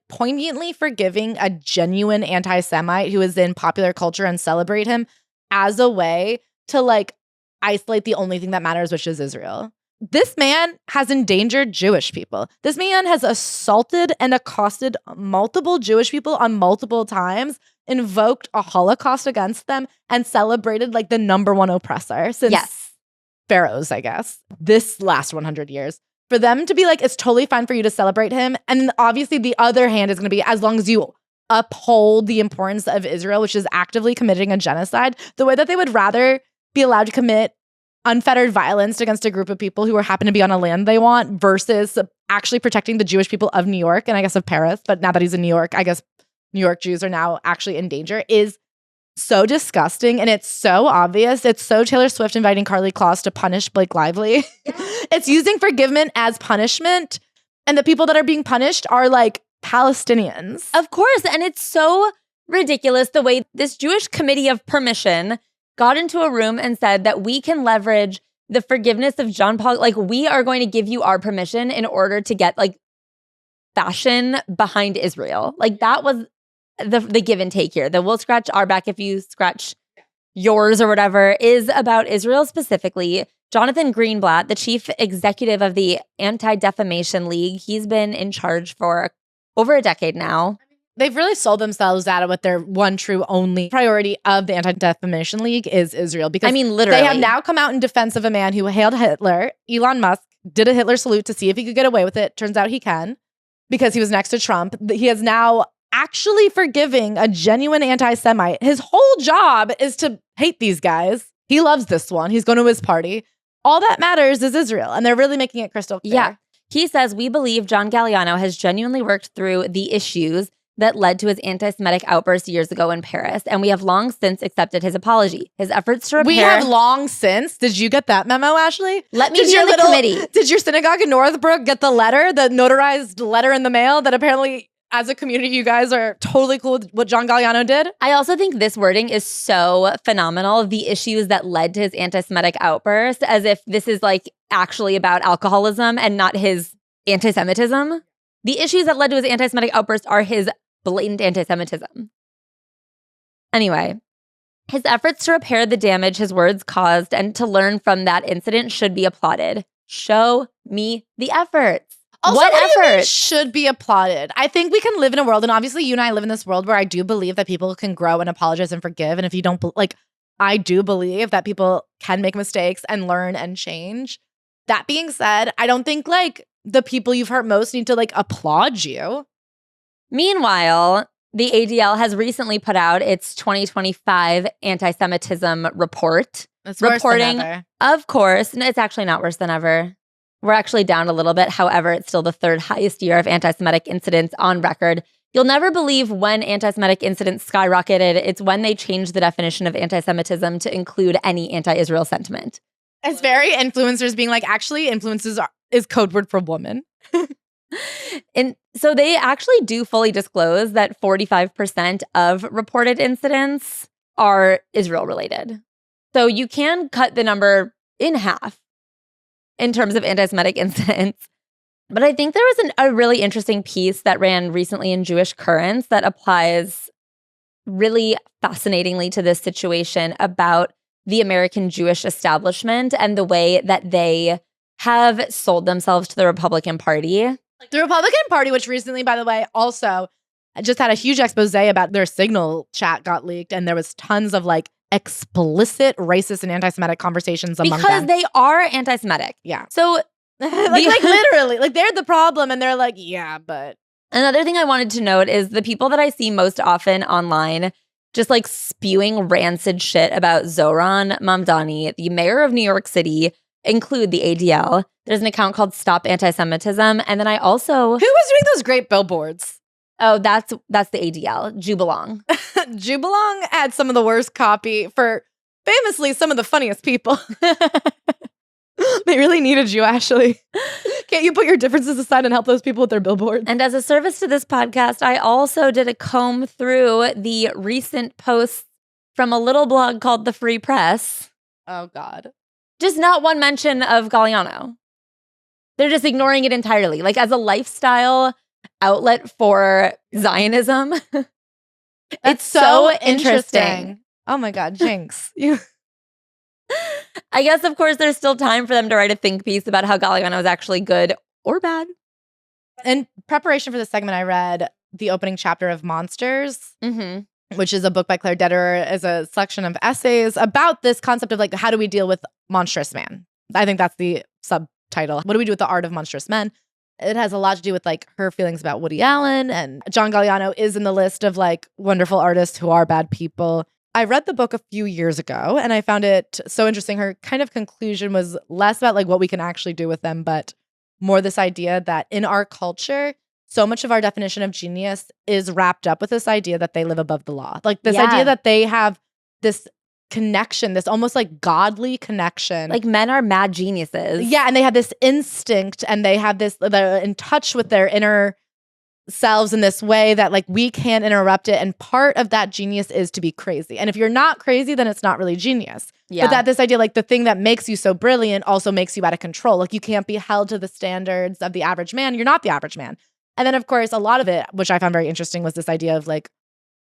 poignantly forgiving a genuine anti-Semite who is in popular culture and celebrate him as a way to like isolate the only thing that matters, which is Israel. This man has endangered Jewish people. This man has assaulted and accosted multiple Jewish people on multiple times, invoked a Holocaust against them, and celebrated like the number one oppressor since pharaohs, I guess, this last 100 years. For them to be like, it's totally fine for you to celebrate him. And obviously the other hand is going to be, as long as you uphold the importance of Israel, which is actively committing a genocide, the way that they would rather be allowed to commit unfettered violence against a group of people who happen to be on a land they want versus actually protecting the Jewish people of New York and I guess of Paris. But now that he's in New York, I guess New York Jews are now actually in danger is so disgusting. And it's so obvious. It's so Taylor Swift inviting Karlie Kloss to punish Blake Lively. It's using forgiveness as punishment. And the people that are being punished are like Palestinians. Of course. And it's so ridiculous the way this Jewish committee of permission got into a room and said that we can leverage the forgiveness of John Paul. Like, we are going to give you our permission in order to get like fashion behind Israel. Like, that was the give and take here. That we'll scratch our back if you scratch yours or whatever is about Israel specifically. Jonathan Greenblatt, the chief executive of the Anti-Defamation League, he's been in charge for over a decade now. They've really sold themselves out of what their one true only priority of the Anti-Defamation League is Israel. Because literally, they have now come out in defense of a man who hailed Hitler. Elon Musk did a Hitler salute to see if he could get away with it. Turns out he can because he was next to Trump. He is now actually forgiving a genuine anti-Semite. His whole job is to hate these guys. He loves this one. He's going to his party. All that matters is Israel. And they're really making it crystal clear. Yeah. He says, we believe John Galliano has genuinely worked through the issues that led to his anti-Semitic outburst years ago in Paris, and we have long since accepted his apology. His efforts to repair— We have long since? Did you get that memo, Ashley? Let me be on the committee. Did your synagogue in Northbrook get the letter, the notarized letter in the mail that apparently, as a community, you guys are totally cool with what John Galliano did? I also think this wording is so phenomenal. The issues that led to his anti-Semitic outburst, as if this is like actually about alcoholism and not his anti-Semitism. The issues that led to his anti-Semitic outburst are his blatant anti-Semitism. Anyway, his efforts to repair the damage his words caused and to learn from that incident should be applauded. Show me the efforts. Also, what efforts should be applauded? I think we can live in a world, and obviously you and I live in this world where I do believe that people can grow and apologize and forgive. And if you don't, I do believe that people can make mistakes and learn and change. That being said, I don't think like the people you've hurt most need to like applaud you. Meanwhile, the ADL has recently put out its 2025 anti-Semitism report. It's worse reporting, than ever. Of course, no, it's actually not worse than ever. We're actually down a little bit. However, it's still the third highest year of anti-Semitic incidents on record. You'll never believe when anti-Semitic incidents skyrocketed. It's when they changed the definition of anti-Semitism to include any anti-Israel sentiment. It's very influencers being like, actually, is code word for woman. And so they actually do fully disclose that 45% of reported incidents are Israel related. So you can cut the number in half in terms of anti-Semitic incidents. But I think there was a really interesting piece that ran recently in Jewish Currents that applies really fascinatingly to this situation about the American Jewish establishment and the way that they have sold themselves to the Republican Party. The Republican Party, which recently, by the way, also just had a huge expose about their Signal chat got leaked, and there was tons of like explicit racist and anti-Semitic conversations among them. Because they are anti-Semitic. Yeah. So like literally, like they're the problem, and they're like, yeah, but. Another thing I wanted to note is the people that I see most often online just like spewing rancid shit about Zohran Mamdani, the mayor of New York City, include the ADL. There's an account called Stop Anti-Semitism. And then I also... Who was doing those great billboards? Oh, that's the ADL. Jubelong. Jubelong had some of the worst copy for famously some of the funniest people. They really needed you, Ashley. Can't you put your differences aside and help those people with their billboards? And as a service to this podcast, I also did a comb through the recent posts from a little blog called The Free Press. Oh, God. Just not one mention of Galliano. They're just ignoring it entirely. Like as a lifestyle outlet for Zionism. It's so interesting. Oh my God, Jinx. I guess, of course, there's still time for them to write a think piece about how Galliano is actually good or bad. In preparation for this segment, I read the opening chapter of Monsters, which is a book by Claire Dederer, as a selection of essays about this concept of like, how do we deal with monstrous man? I think that's the subtitle. What do we do with the art of monstrous men? It has a lot to do with like her feelings about Woody Allen, and John Galliano is in the list of like wonderful artists who are bad people. I read the book a few years ago and I found it so interesting. Her kind of conclusion was less about like what we can actually do with them, but more this idea that in our culture, so much of our definition of genius is wrapped up with this idea that they live above the law. Like this idea that they have this connection, this almost like godly connection. Like men are mad geniuses. Yeah, and they have this instinct and they have this, they're in touch with their inner selves in this way that like we can't interrupt it. And part of that genius is to be crazy. And if you're not crazy, then it's not really genius. Yeah. But that this idea, like the thing that makes you so brilliant also makes you out of control. Like you can't be held to the standards of the average man. You're not the average man. And then of course, a lot of it, which I found very interesting, was this idea of like,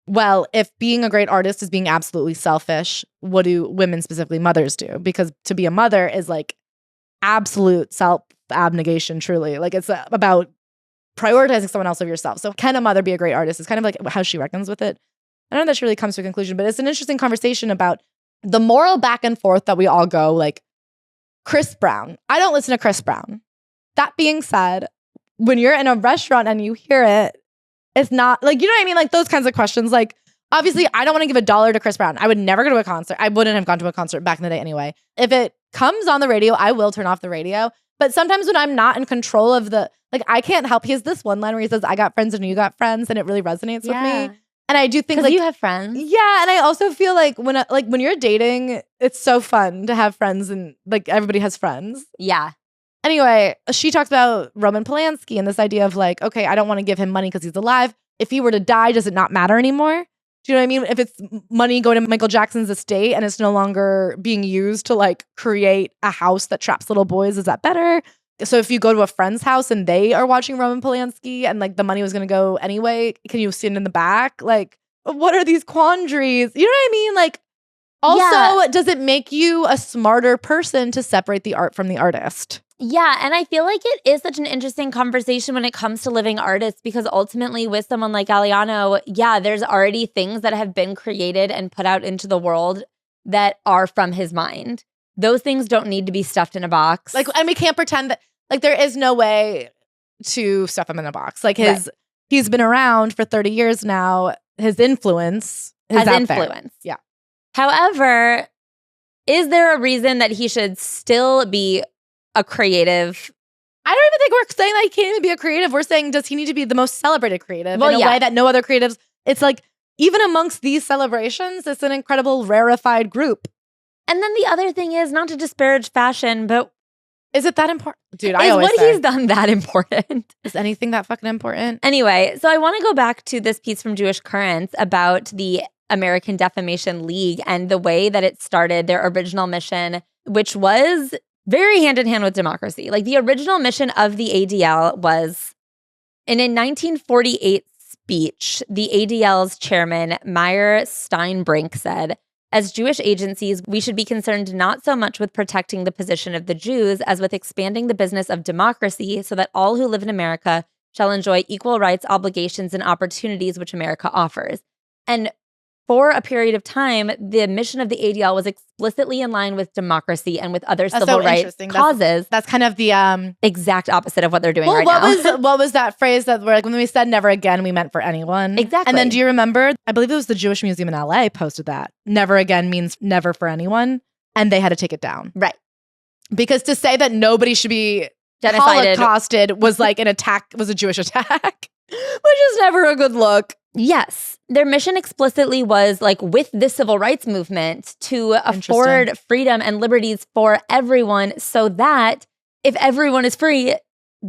well, if being a great artist is being absolutely selfish, what do women, specifically mothers, do? Because to be a mother is like absolute self-abnegation, truly. Like it's about prioritizing someone else over yourself. So can a mother be a great artist? It's kind of like how she reckons with it. I don't know that she really comes to a conclusion, but it's an interesting conversation about the moral back and forth that we all go like, Chris Brown. I don't listen to Chris Brown. That being said, when you're in a restaurant and you hear it, it's not like, you know what I mean? Like those kinds of questions. Like, obviously, I don't want to give $1 to Chris Brown. I would never go to a concert. I wouldn't have gone to a concert back in the day anyway. If it comes on the radio, I will turn off the radio. But sometimes when I'm not in control of like, I can't help. He has this one line where he says, I got friends and you got friends. And it really resonates with me. And I do think like you have friends. Yeah. And I also feel like when you're dating, it's so fun to have friends and like everybody has friends. Yeah. Anyway, she talks about Roman Polanski and this idea of like, okay, I don't want to give him money because he's alive. If he were to die, does it not matter anymore? Do you know what I mean? If it's money going to Michael Jackson's estate and it's no longer being used to like create a house that traps little boys, is that better? So if you go to a friend's house and they are watching Roman Polanski and like the money was going to go anyway, can you sit in the back? Like, what are these quandaries? You know what I mean? Like, also, does it make you a smarter person to separate the art from the artist? Yeah, and I feel like it is such an interesting conversation when it comes to living artists, because ultimately with someone like Galliano, there's already things that have been created and put out into the world that are from his mind. Those things don't need to be stuffed in a box. Like, and we can't pretend that, like, there is no way to stuff him in a box. Like, he's been around for 30 years now. His influence is has out influence. there. Yeah. However, is there a reason that he should still be a creative? I don't even think we're saying that he can't even be a creative. We're saying, does he need to be the most celebrated creative in a way that no other creatives? It's like, even amongst these celebrations, it's an incredible rarefied group. And then the other thing is, not to disparage fashion, but is it that important? Dude, I always say. Is what he's done that important? Is anything that fucking important? Anyway, so I want to go back to this piece from Jewish Currents about the American Defamation League and the way that it started their original mission, which was very hand in hand with democracy. Like, the original mission of the ADL was, in a 1948 speech, the ADL's chairman, Meyer Steinbrink, said, "As Jewish agencies, we should be concerned not so much with protecting the position of the Jews as with expanding the business of democracy so that all who live in America shall enjoy equal rights, obligations, and opportunities which America offers." And for a period of time, the mission of the ADL was explicitly in line with democracy and with other civil rights causes. That's kind of the exact opposite of what they're doing right now. What was that phrase that we're like, when we said never again, we meant for anyone? Exactly. And then do you remember, I believe it was the Jewish Museum in LA posted that. Never again means never for anyone. And they had to take it down. Right. Because to say that nobody should be genocided, holocausted was like an attack, was a Jewish attack, which is never a good look. Yes. Their mission explicitly was, like, with the civil rights movement to afford freedom and liberties for everyone so that if everyone is free,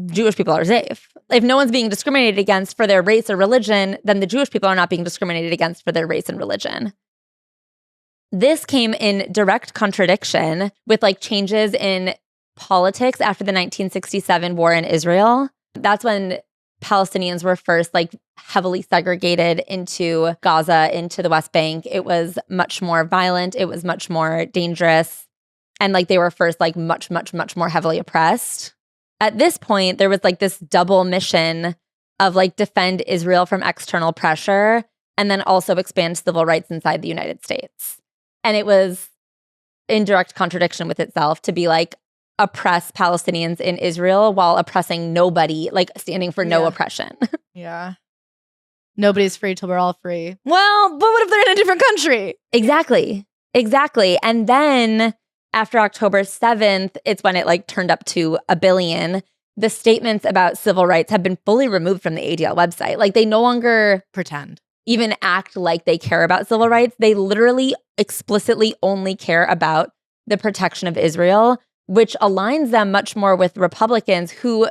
Jewish people are safe. If no one's being discriminated against for their race or religion, then the Jewish people are not being discriminated against for their race and religion. This came in direct contradiction with, like, changes in politics after the 1967 war in Israel. That's when Palestinians were first, like, heavily segregated into Gaza, into the West Bank. It was much more violent. It was much more dangerous. And, like, they were first, like, much, much, much more heavily oppressed. At this point, there was, like, this double mission of, like, defend Israel from external pressure and then also expand civil rights inside the United States. And it was in direct contradiction with itself to be like, oppress Palestinians in Israel while oppressing nobody, like standing for no oppression. Yeah. Nobody's free till we're all free. Well, but what if they're in a different country? Exactly. Exactly. And then after October 7th, it's when it, like, turned up to 1 billion. The statements about civil rights have been fully removed from the ADL website. Like, they no longer pretend, even act like they care about civil rights. They literally explicitly only care about the protection of Israel, which aligns them much more with Republicans who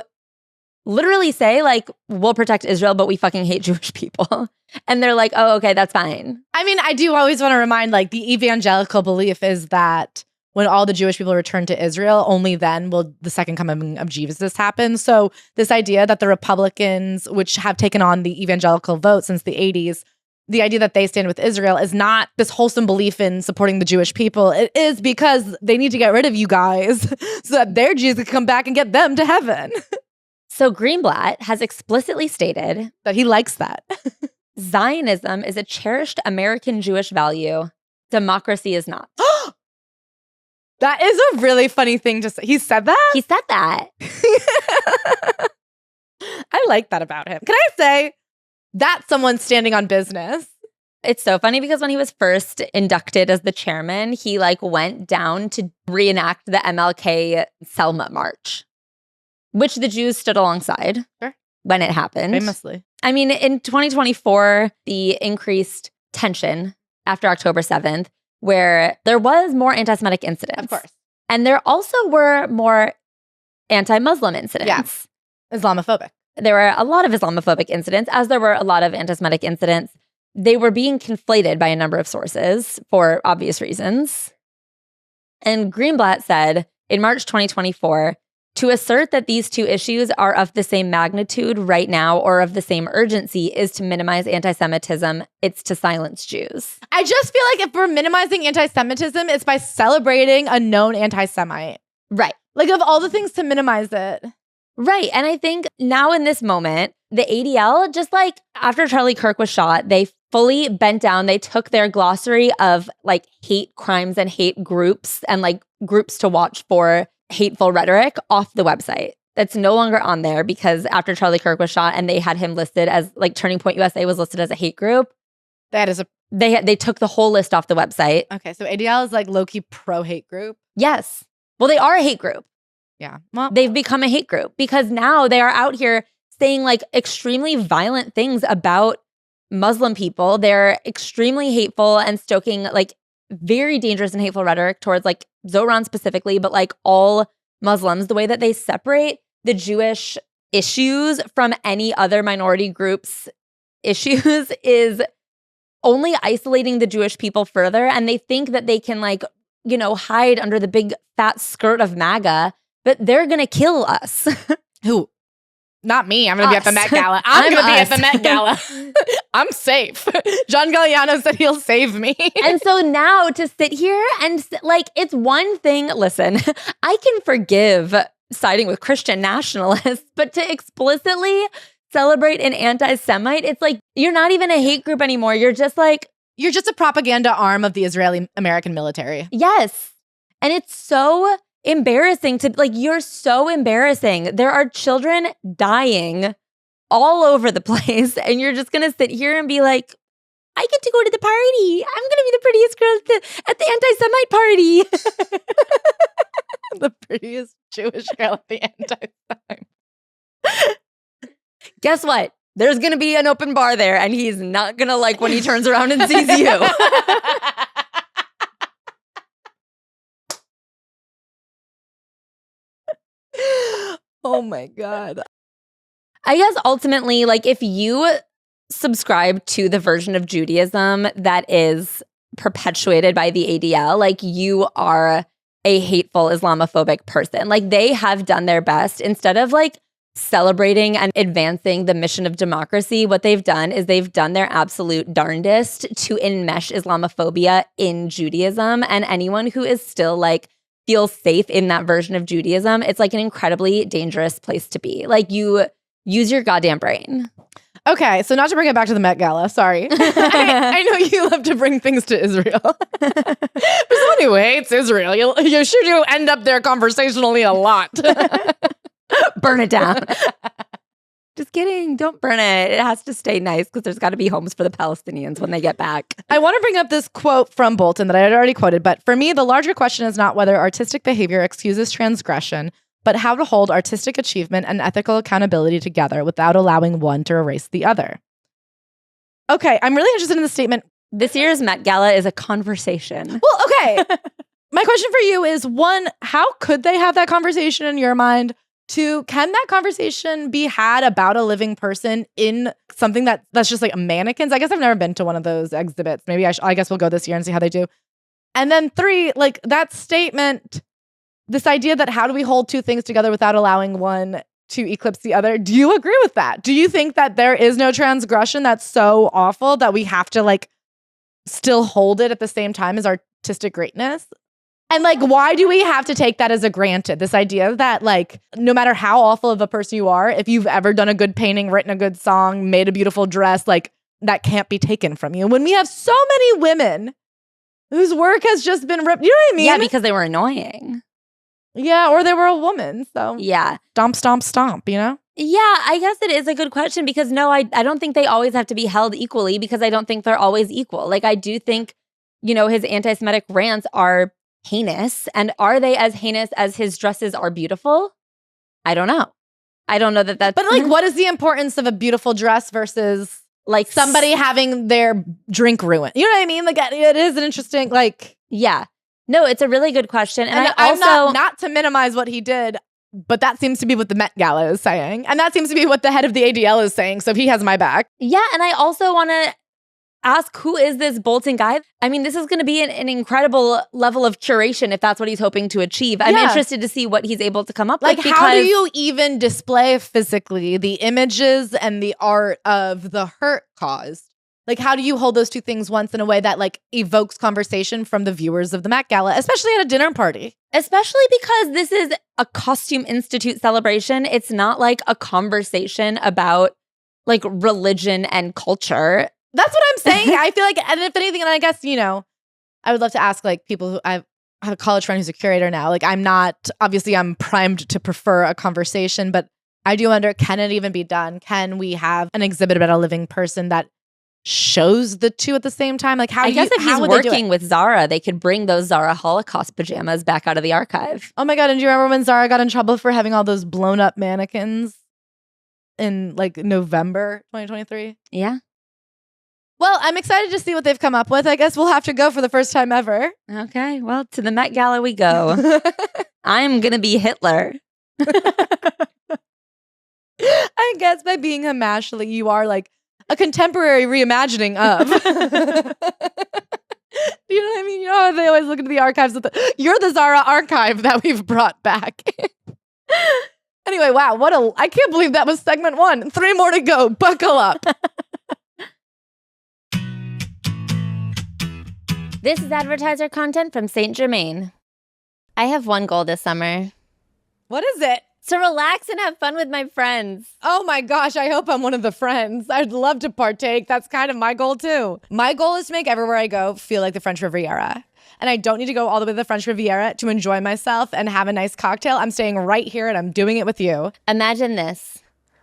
literally say, like, we'll protect Israel, but we fucking hate Jewish people. And they're like, oh, okay, that's fine. I mean, I do always want to remind, like, the evangelical belief is that when all the Jewish people return to Israel, only then will the second coming of Jesus happen. So this idea that the Republicans, which have taken on the evangelical vote since the 80s, the idea that they stand with Israel is not this wholesome belief in supporting the Jewish people. It is because they need to get rid of you guys so that their Jesus can come back and get them to heaven. So Greenblatt has explicitly stated that he likes that. Zionism is a cherished American Jewish value. Democracy is not. That is a really funny thing to say. He said that? He said that. I like that about him. Can I say that's someone standing on business? It's so funny because when he was first inducted as the chairman, he, like, went down to reenact the MLK Selma March, which the Jews stood alongside when it happened. Famously. I mean, in 2024, the increased tension after October 7th, where there was more anti-Semitic incidents. Of course. And there also were more anti-Muslim incidents. Yeah. Islamophobic. There were a lot of Islamophobic incidents, as there were a lot of anti-Semitic incidents. They were being conflated by a number of sources for obvious reasons. And Greenblatt said in March 2024, to assert that these two issues are of the same magnitude right now or of the same urgency is to minimize anti-Semitism. It's to silence Jews. I just feel like if we're minimizing anti-Semitism, it's by celebrating a known anti-Semite. Right. Like, of all the things to minimize it. Right. And I think now in this moment, the ADL, just like after Charlie Kirk was shot, they fully bent down. They took their glossary of like hate crimes and hate groups and like groups to watch for hateful rhetoric off the website. That's no longer on there because after Charlie Kirk was shot and they had him listed as like Turning Point USA was listed as a hate group. That is they took the whole list off the website. Okay, so ADL is like low-key pro-hate group. Yes. Well, they are a hate group. Yeah. Well, They've become a hate group because now they are out here saying like extremely violent things about Muslim people. They're extremely hateful and stoking like very dangerous and hateful rhetoric towards like Zohran specifically, but like all Muslims. The way that they separate the Jewish issues from any other minority group's issues is only isolating the Jewish people further. And they think that they can like, you know, hide under the big fat skirt of MAGA, but they're going to kill us. who? Not me. I'm going to be at the Met Gala. I'm going to be at the Met Gala. I'm safe. John Galliano said he'll save me. And so now to sit here and like, it's one thing. Listen, I can forgive siding with Christian nationalists, but to explicitly celebrate an anti-Semite, it's like, you're not even a hate group anymore. You're just a propaganda arm of the Israeli American military. Yes. And it's so embarrassing to like, you're so embarrassing. There are children dying all over the place. And you're just going to sit here and be like, I get to go to the party. I'm going to be the prettiest girl at the anti-Semite party. The prettiest Jewish girl at the anti-Semite. Guess what? There's going to be an open bar there and he's not going to like when he turns around and sees you. Oh my God. I guess ultimately, like if you subscribe to the version of Judaism that is perpetuated by the ADL, like you are a hateful Islamophobic person. Like they have done their best instead of like celebrating and advancing the mission of democracy. What they've done is they've done their absolute darndest to enmesh Islamophobia in Judaism. And anyone who is still like feels safe in that version of Judaism, it's like an incredibly dangerous place to be. Like you use your goddamn brain. Okay, so not to bring it back to the Met Gala, sorry. I know you love to bring things to Israel. So anyway, it's Israel. You sure do end up there conversationally a lot. Burn it down. Just kidding. Don't burn it. It has to stay nice because there's got to be homes for the Palestinians when they get back. I want to bring up this quote from Bolton that I had already quoted, but for me, the larger question is not whether artistic behavior excuses transgression, but how to hold artistic achievement and ethical accountability together without allowing one to erase the other. Okay, I'm really interested in the statement. This year's Met Gala is a conversation. Well, okay. My question for you is, one, how could they have that conversation in your mind? Two, can that conversation be had about a living person in something that's just like mannequins? I guess I've never been to one of those exhibits. Maybe I guess we'll go this year and see how they do. And then three, like that statement, this idea that how do we hold two things together without allowing one to eclipse the other? Do you agree with that? Do you think that there is no transgression that's so awful that we have to like still hold it at the same time as artistic greatness? And like, why do we have to take that as a granted? This idea that like, no matter how awful of a person you are, if you've ever done a good painting, written a good song, made a beautiful dress, like that can't be taken from you. When we have so many women whose work has just been ripped, you know what I mean? Yeah, because they were annoying. Yeah, or they were a woman. So yeah. Stomp, stomp, stomp, you know? Yeah, I guess it is a good question because no, I don't think they always have to be held equally because I don't think they're always equal. Like I do think, you know, his anti-Semitic rants are heinous. And are they as heinous as his dresses are beautiful? I don't know. I don't know that that's... But like, what is the importance of a beautiful dress versus like somebody having their drink ruined? You know what I mean? Like it is an interesting, like... Yeah. No, it's a really good question. And I also... not to minimize what he did, but that seems to be what the Met Gala is saying. And that seems to be what the head of the ADL is saying. So he has my back. Yeah. And I also want to ask, who is this Bolton guy? I mean, this is going to be an incredible level of curation if that's what he's hoping to achieve. I'm interested to see what he's able to come up with. Like, how do you even display physically the images and the art of the hurt caused? Like, how do you hold those two things once in a way that like evokes conversation from the viewers of the Met Gala, especially at a dinner party? Especially because this is a Costume Institute celebration. It's not like a conversation about like religion and culture. That's what I'm saying. I feel like, and if anything, and I guess, you know, I would love to ask like people who I have a college friend who's a curator now. Like obviously I'm primed to prefer a conversation, but I do wonder, can it even be done? Can we have an exhibit about a living person that shows the two at the same time? Like I guess if he's working with Zara, they could bring those Zara Holocaust pajamas back out of the archive. Oh my God. And do you remember when Zara got in trouble for having all those blown up mannequins in like November 2023? Yeah. Well, I'm excited to see what they've come up with. I guess we'll have to go for the first time ever. Okay. Well, to the Met Gala we go. I'm going to be Hitler. I guess by being a Mashley, you are like a contemporary reimagining of. You know what I mean? You know how they always look into the archives. You're the Zara archive that we've brought back. Anyway, wow, I can't believe that was segment 1. 3 more to go. Buckle up. This is advertiser content from Saint Germain. I have one goal this summer. What is it? To relax and have fun with my friends. Oh my gosh, I hope I'm one of the friends. I'd love to partake. That's kind of my goal too. My goal is to make everywhere I go feel like the French Riviera. And I don't need to go all the way to the French Riviera to enjoy myself and have a nice cocktail. I'm staying right here and I'm doing it with you. Imagine this.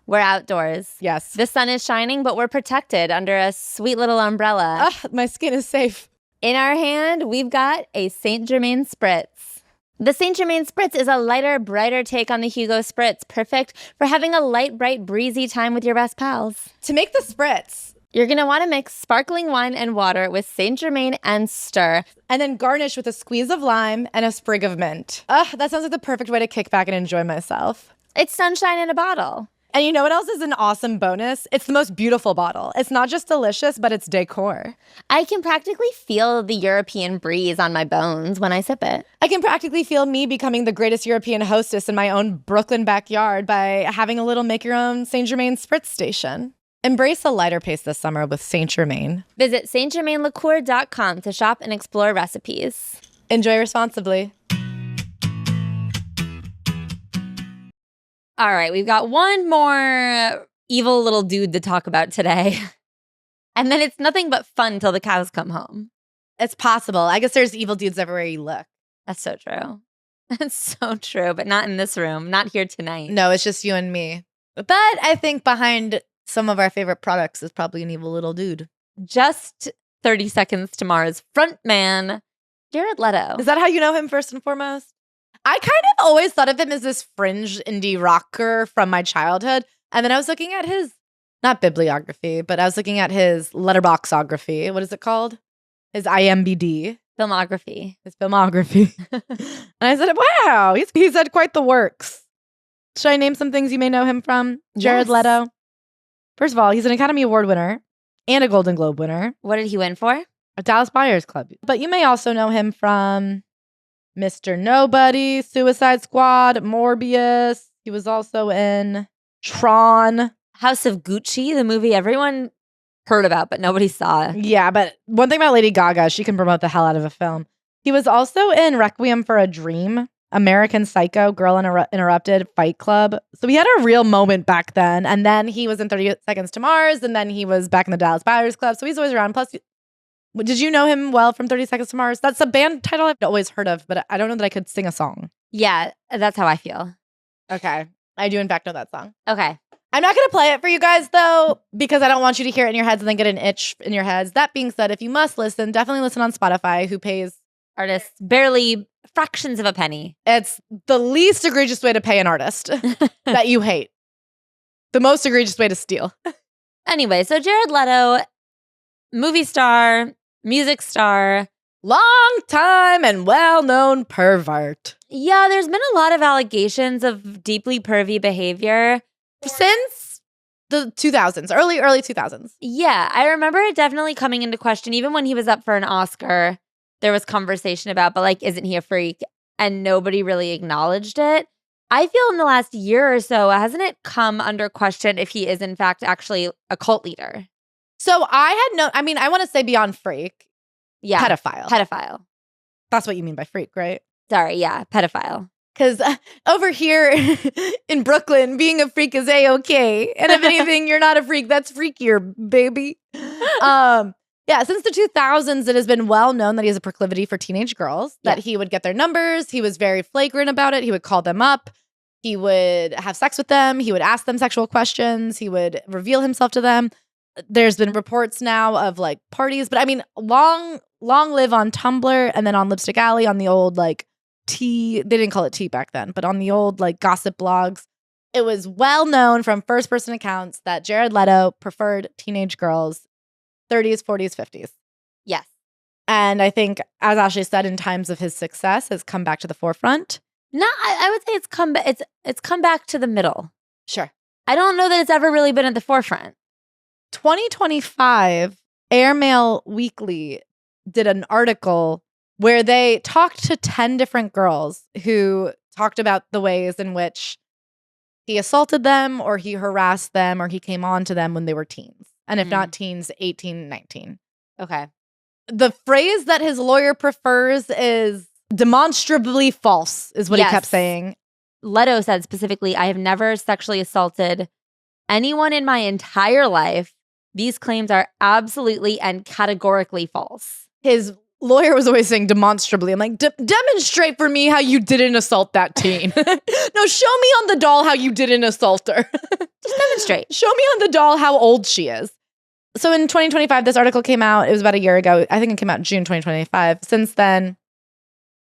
We're outdoors. Yes. The sun is shining, but we're protected under a sweet little umbrella. My skin is safe. In our hand, we've got a Saint Germain Spritz. The Saint Germain Spritz is a lighter, brighter take on the Hugo Spritz, perfect for having a light, bright, breezy time with your best pals. To make the Spritz, you're going to want to mix sparkling wine and water with Saint Germain and stir. And then garnish with a squeeze of lime and a sprig of mint. That sounds like the perfect way to kick back and enjoy myself. It's sunshine in a bottle. And you know what else is an awesome bonus? It's the most beautiful bottle. It's not just delicious, but it's decor. I can practically feel the European breeze on my bones when I sip it. I can practically feel me becoming the greatest European hostess in my own Brooklyn backyard by having a little make-your-own Saint Germain Spritz station. Embrace a lighter pace this summer with Saint Germain. Visit saintgermainliqueur.com to shop and explore recipes. Enjoy responsibly. All right, we've got one more evil little dude to talk about today. And then it's nothing but fun till the cows come home. It's possible. I guess there's evil dudes everywhere you look. That's so true. That's so true, but not in this room. Not here tonight. No, it's just you and me. But I think behind some of our favorite products is probably an evil little dude. Just 30 Seconds to Mars frontman, Jared Leto. Is that how you know him first and foremost? I kind of always thought of him as this fringe indie rocker from my childhood. And then I was looking at his, not bibliography, but I was looking at his letterboxography. What is it called? His IMBD. Filmography. His filmography. And I said, wow, he's had quite the works. Should I name some things you may know him from? Jared Leto. First of all, he's an Academy Award winner and a Golden Globe winner. What did he win for? A Dallas Buyers Club. But you may also know him from Mr. Nobody, Suicide Squad, Morbius. He was also in Tron. House of Gucci, the movie everyone heard about, but nobody saw. Yeah, but one thing about Lady Gaga, she can promote the hell out of a film. He was also in Requiem for a Dream, American Psycho, Girl Interrupted, Fight Club. So he had a real moment back then. And then he was in 30 Seconds to Mars, and then he was back in the Dallas Buyers Club. So he's always around. Plus, did you know him well from 30 Seconds to Mars? That's a band title I've always heard of, but I don't know that I could sing a song. Yeah, that's how I feel. Okay. I do, in fact, know that song. Okay. I'm not going to play it for you guys, though, because I don't want you to hear it in your heads and then get an itch in your heads. That being said, if you must listen, definitely listen on Spotify, who pays artists barely fractions of a penny. It's the least egregious way to pay an artist that you hate. The most egregious way to steal. Anyway, so Jared Leto, movie star, music star, long time and well-known pervert. Yeah, there's been a lot of allegations of deeply pervy behavior since the 2000s, early 2000s. Yeah, I remember it definitely coming into question. Even when he was up for an Oscar, there was conversation about, but like, isn't he a freak? And nobody really acknowledged it. I feel in the last year or so, hasn't it come under question if he is in fact actually a cult leader? So I want to say beyond freak. Yeah. Pedophile. Pedophile. That's what you mean by freak, right? Sorry, yeah, pedophile. Because over here in Brooklyn, being a freak is A-okay. And if anything, you're not a freak. That's freakier, baby. Yeah, since the 2000s, it has been well known that he has a proclivity for teenage girls, that he would get their numbers. He was very flagrant about it. He would call them up. He would have sex with them. He would ask them sexual questions. He would reveal himself to them. There's been reports now of like parties. But I mean, long live on Tumblr and then on Lipstick Alley on the old like tea. They didn't call it tea back then, but on the old like gossip blogs. It was well known from first person accounts that Jared Leto preferred teenage girls 30s, 40s, 50s. Yes. And I think, as Ashley said, in times of his success, has come back to the forefront. No, I would say it's come back to the middle. Sure. I don't know that it's ever really been at the forefront. 2025, Airmail Weekly did an article where they talked to 10 different girls who talked about the ways in which he assaulted them or he harassed them or he came on to them when they were teens. And if not teens, 18, 19. Okay. The phrase that his lawyer prefers is demonstrably false, is what he kept saying. Leto said specifically, I have never sexually assaulted anyone in my entire life. These claims are absolutely and categorically false. His lawyer was always saying demonstrably. I'm like, demonstrate for me how you didn't assault that teen. No, show me on the doll how you didn't assault her. Just demonstrate. Show me on the doll how old she is. So in 2025, this article came out. It was about a year ago. I think it came out June 2025. Since then,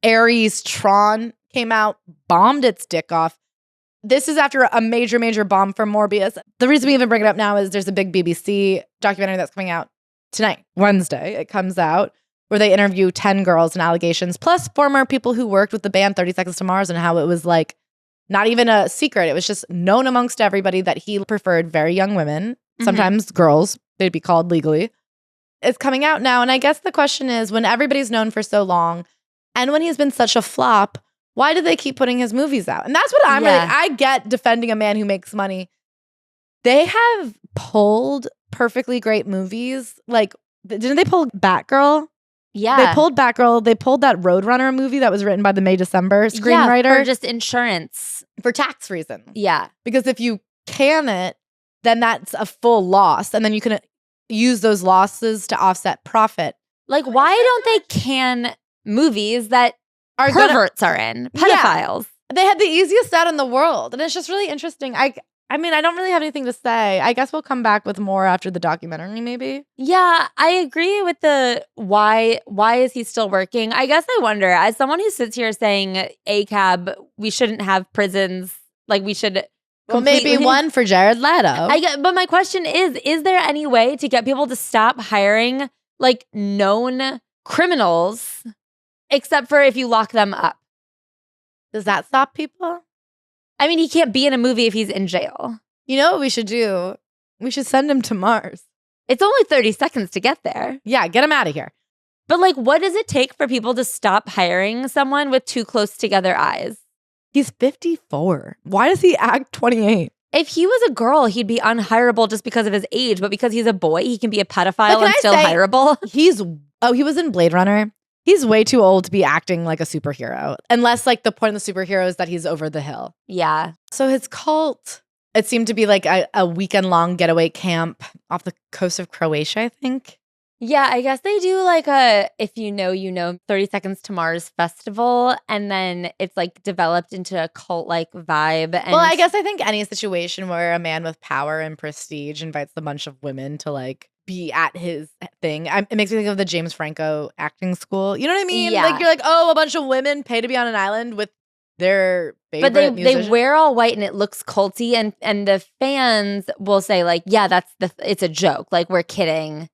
Aries Tron came out, bombed its dick off. This is after a major, major bomb for Morbius. The reason we even bring it up now is there's a big BBC documentary that's coming out tonight, Wednesday. It comes out where they interview 10 girls and allegations, plus former people who worked with the band 30 Seconds to Mars and how it was like not even a secret. It was just known amongst everybody that he preferred very young women, sometimes girls. They'd be called legally. It's coming out now. And I guess the question is, when everybody's known for so long and when he's been such a flop, why do they keep putting his movies out? And that's what I'm really, I get defending a man who makes money. They have pulled perfectly great movies. Like, didn't they pull Batgirl? Yeah. They pulled Batgirl. They pulled that Roadrunner movie that was written by the May December screenwriter. Yeah, for just insurance. For tax reasons. Yeah. Because if you can it, then that's a full loss. And then you can use those losses to offset profit. Like, why don't they can movies that perverts are in? Pedophiles. Yeah. They had the easiest out in the world. And it's just really interesting. I mean, I don't really have anything to say. I guess we'll come back with more after the documentary, maybe. Yeah, I agree with the why is he still working? I guess I wonder, as someone who sits here saying ACAB, we shouldn't have prisons, like we should. Well, maybe one for Jared Leto. But my question is there any way to get people to stop hiring like known criminals, except for if you lock them up? Does that stop people? I mean, he can't be in a movie if he's in jail. You know what we should do? We should send him to Mars. It's only 30 seconds to get there. Yeah, get him out of here. But like, what does it take for people to stop hiring someone with too close together eyes? He's 54. Why does he act 28? If he was a girl, he'd be unhireable just because of his age. But because he's a boy, he can be a pedophile and still hireable. He was in Blade Runner. He's way too old to be acting like a superhero. Unless like the point of the superhero is that he's over the hill. Yeah. So his cult, it seemed to be like a weekend-long getaway camp off the coast of Croatia, I think. Yeah, I guess they do like a, if you know, 30 Seconds to Mars festival. And then it's like developed into a cult-like vibe. And well, I guess I think any situation where a man with power and prestige invites a bunch of women to like be at his thing. It makes me think of the James Franco acting school. You know what I mean? Yeah. Like you're like, oh, a bunch of women pay to be on an island with their favorite But musician. they wear all white and it looks culty. And the fans will say like, yeah, it's a joke. Like we're kidding.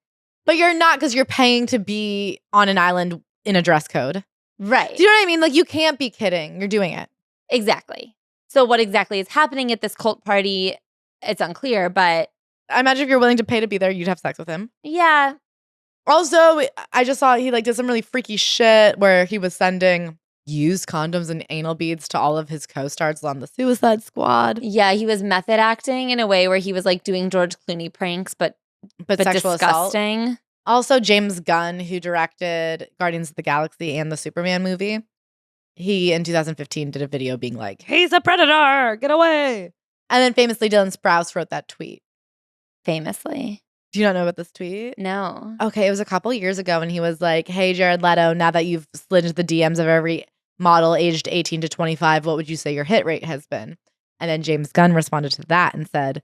But you're not, because you're paying to be on an island in a dress code. Right. Do you know what I mean? Like you can't be kidding. You're doing it. Exactly. So what exactly is happening at this cult party? It's unclear, but I imagine if you're willing to pay to be there, you'd have sex with him. Yeah. Also, I just saw he like did some really freaky shit where he was sending used condoms and anal beads to all of his co-stars on the Suicide Squad. Yeah, he was method acting in a way where he was like doing George Clooney pranks, but sexual disgusting. Assault. Also, James Gunn, who directed Guardians of the Galaxy and the Superman movie, he in 2015 did a video being like, he's a predator, get away. And then famously, Dylan Sprouse wrote that tweet. Famously. Do you not know about this tweet? No. Okay, it was a couple years ago, and he was like, hey, Jared Leto, now that you've slid into the DMs of every model aged 18 to 25, what would you say your hit rate has been? And then James Gunn responded to that and said,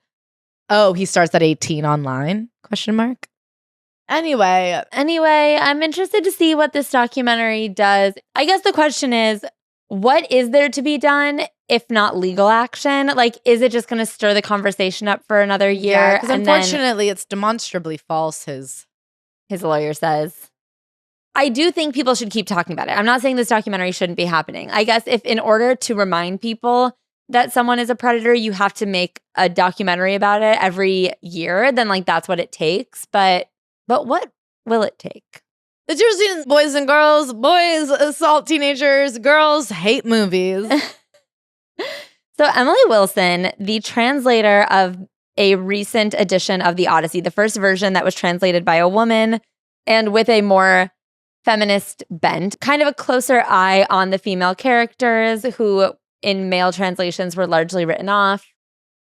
oh, he starts at 18 online? Question mark. Anyway, I'm interested to see what this documentary does. I guess the question is, what is there to be done if not legal action? Like, is it just going to stir the conversation up for another year? Yeah, because unfortunately, it's demonstrably false, his lawyer says. I do think people should keep talking about it. I'm not saying this documentary shouldn't be happening. I guess if in order to remind people that someone is a predator, you have to make a documentary about it every year, then like that's what it takes. But what will it take? The Jersey boys and girls, boys assault teenagers, girls hate movies. So Emily Wilson, the translator of a recent edition of the Odyssey, the first version that was translated by a woman and with a more feminist bent, kind of a closer eye on the female characters who in male translations were largely written off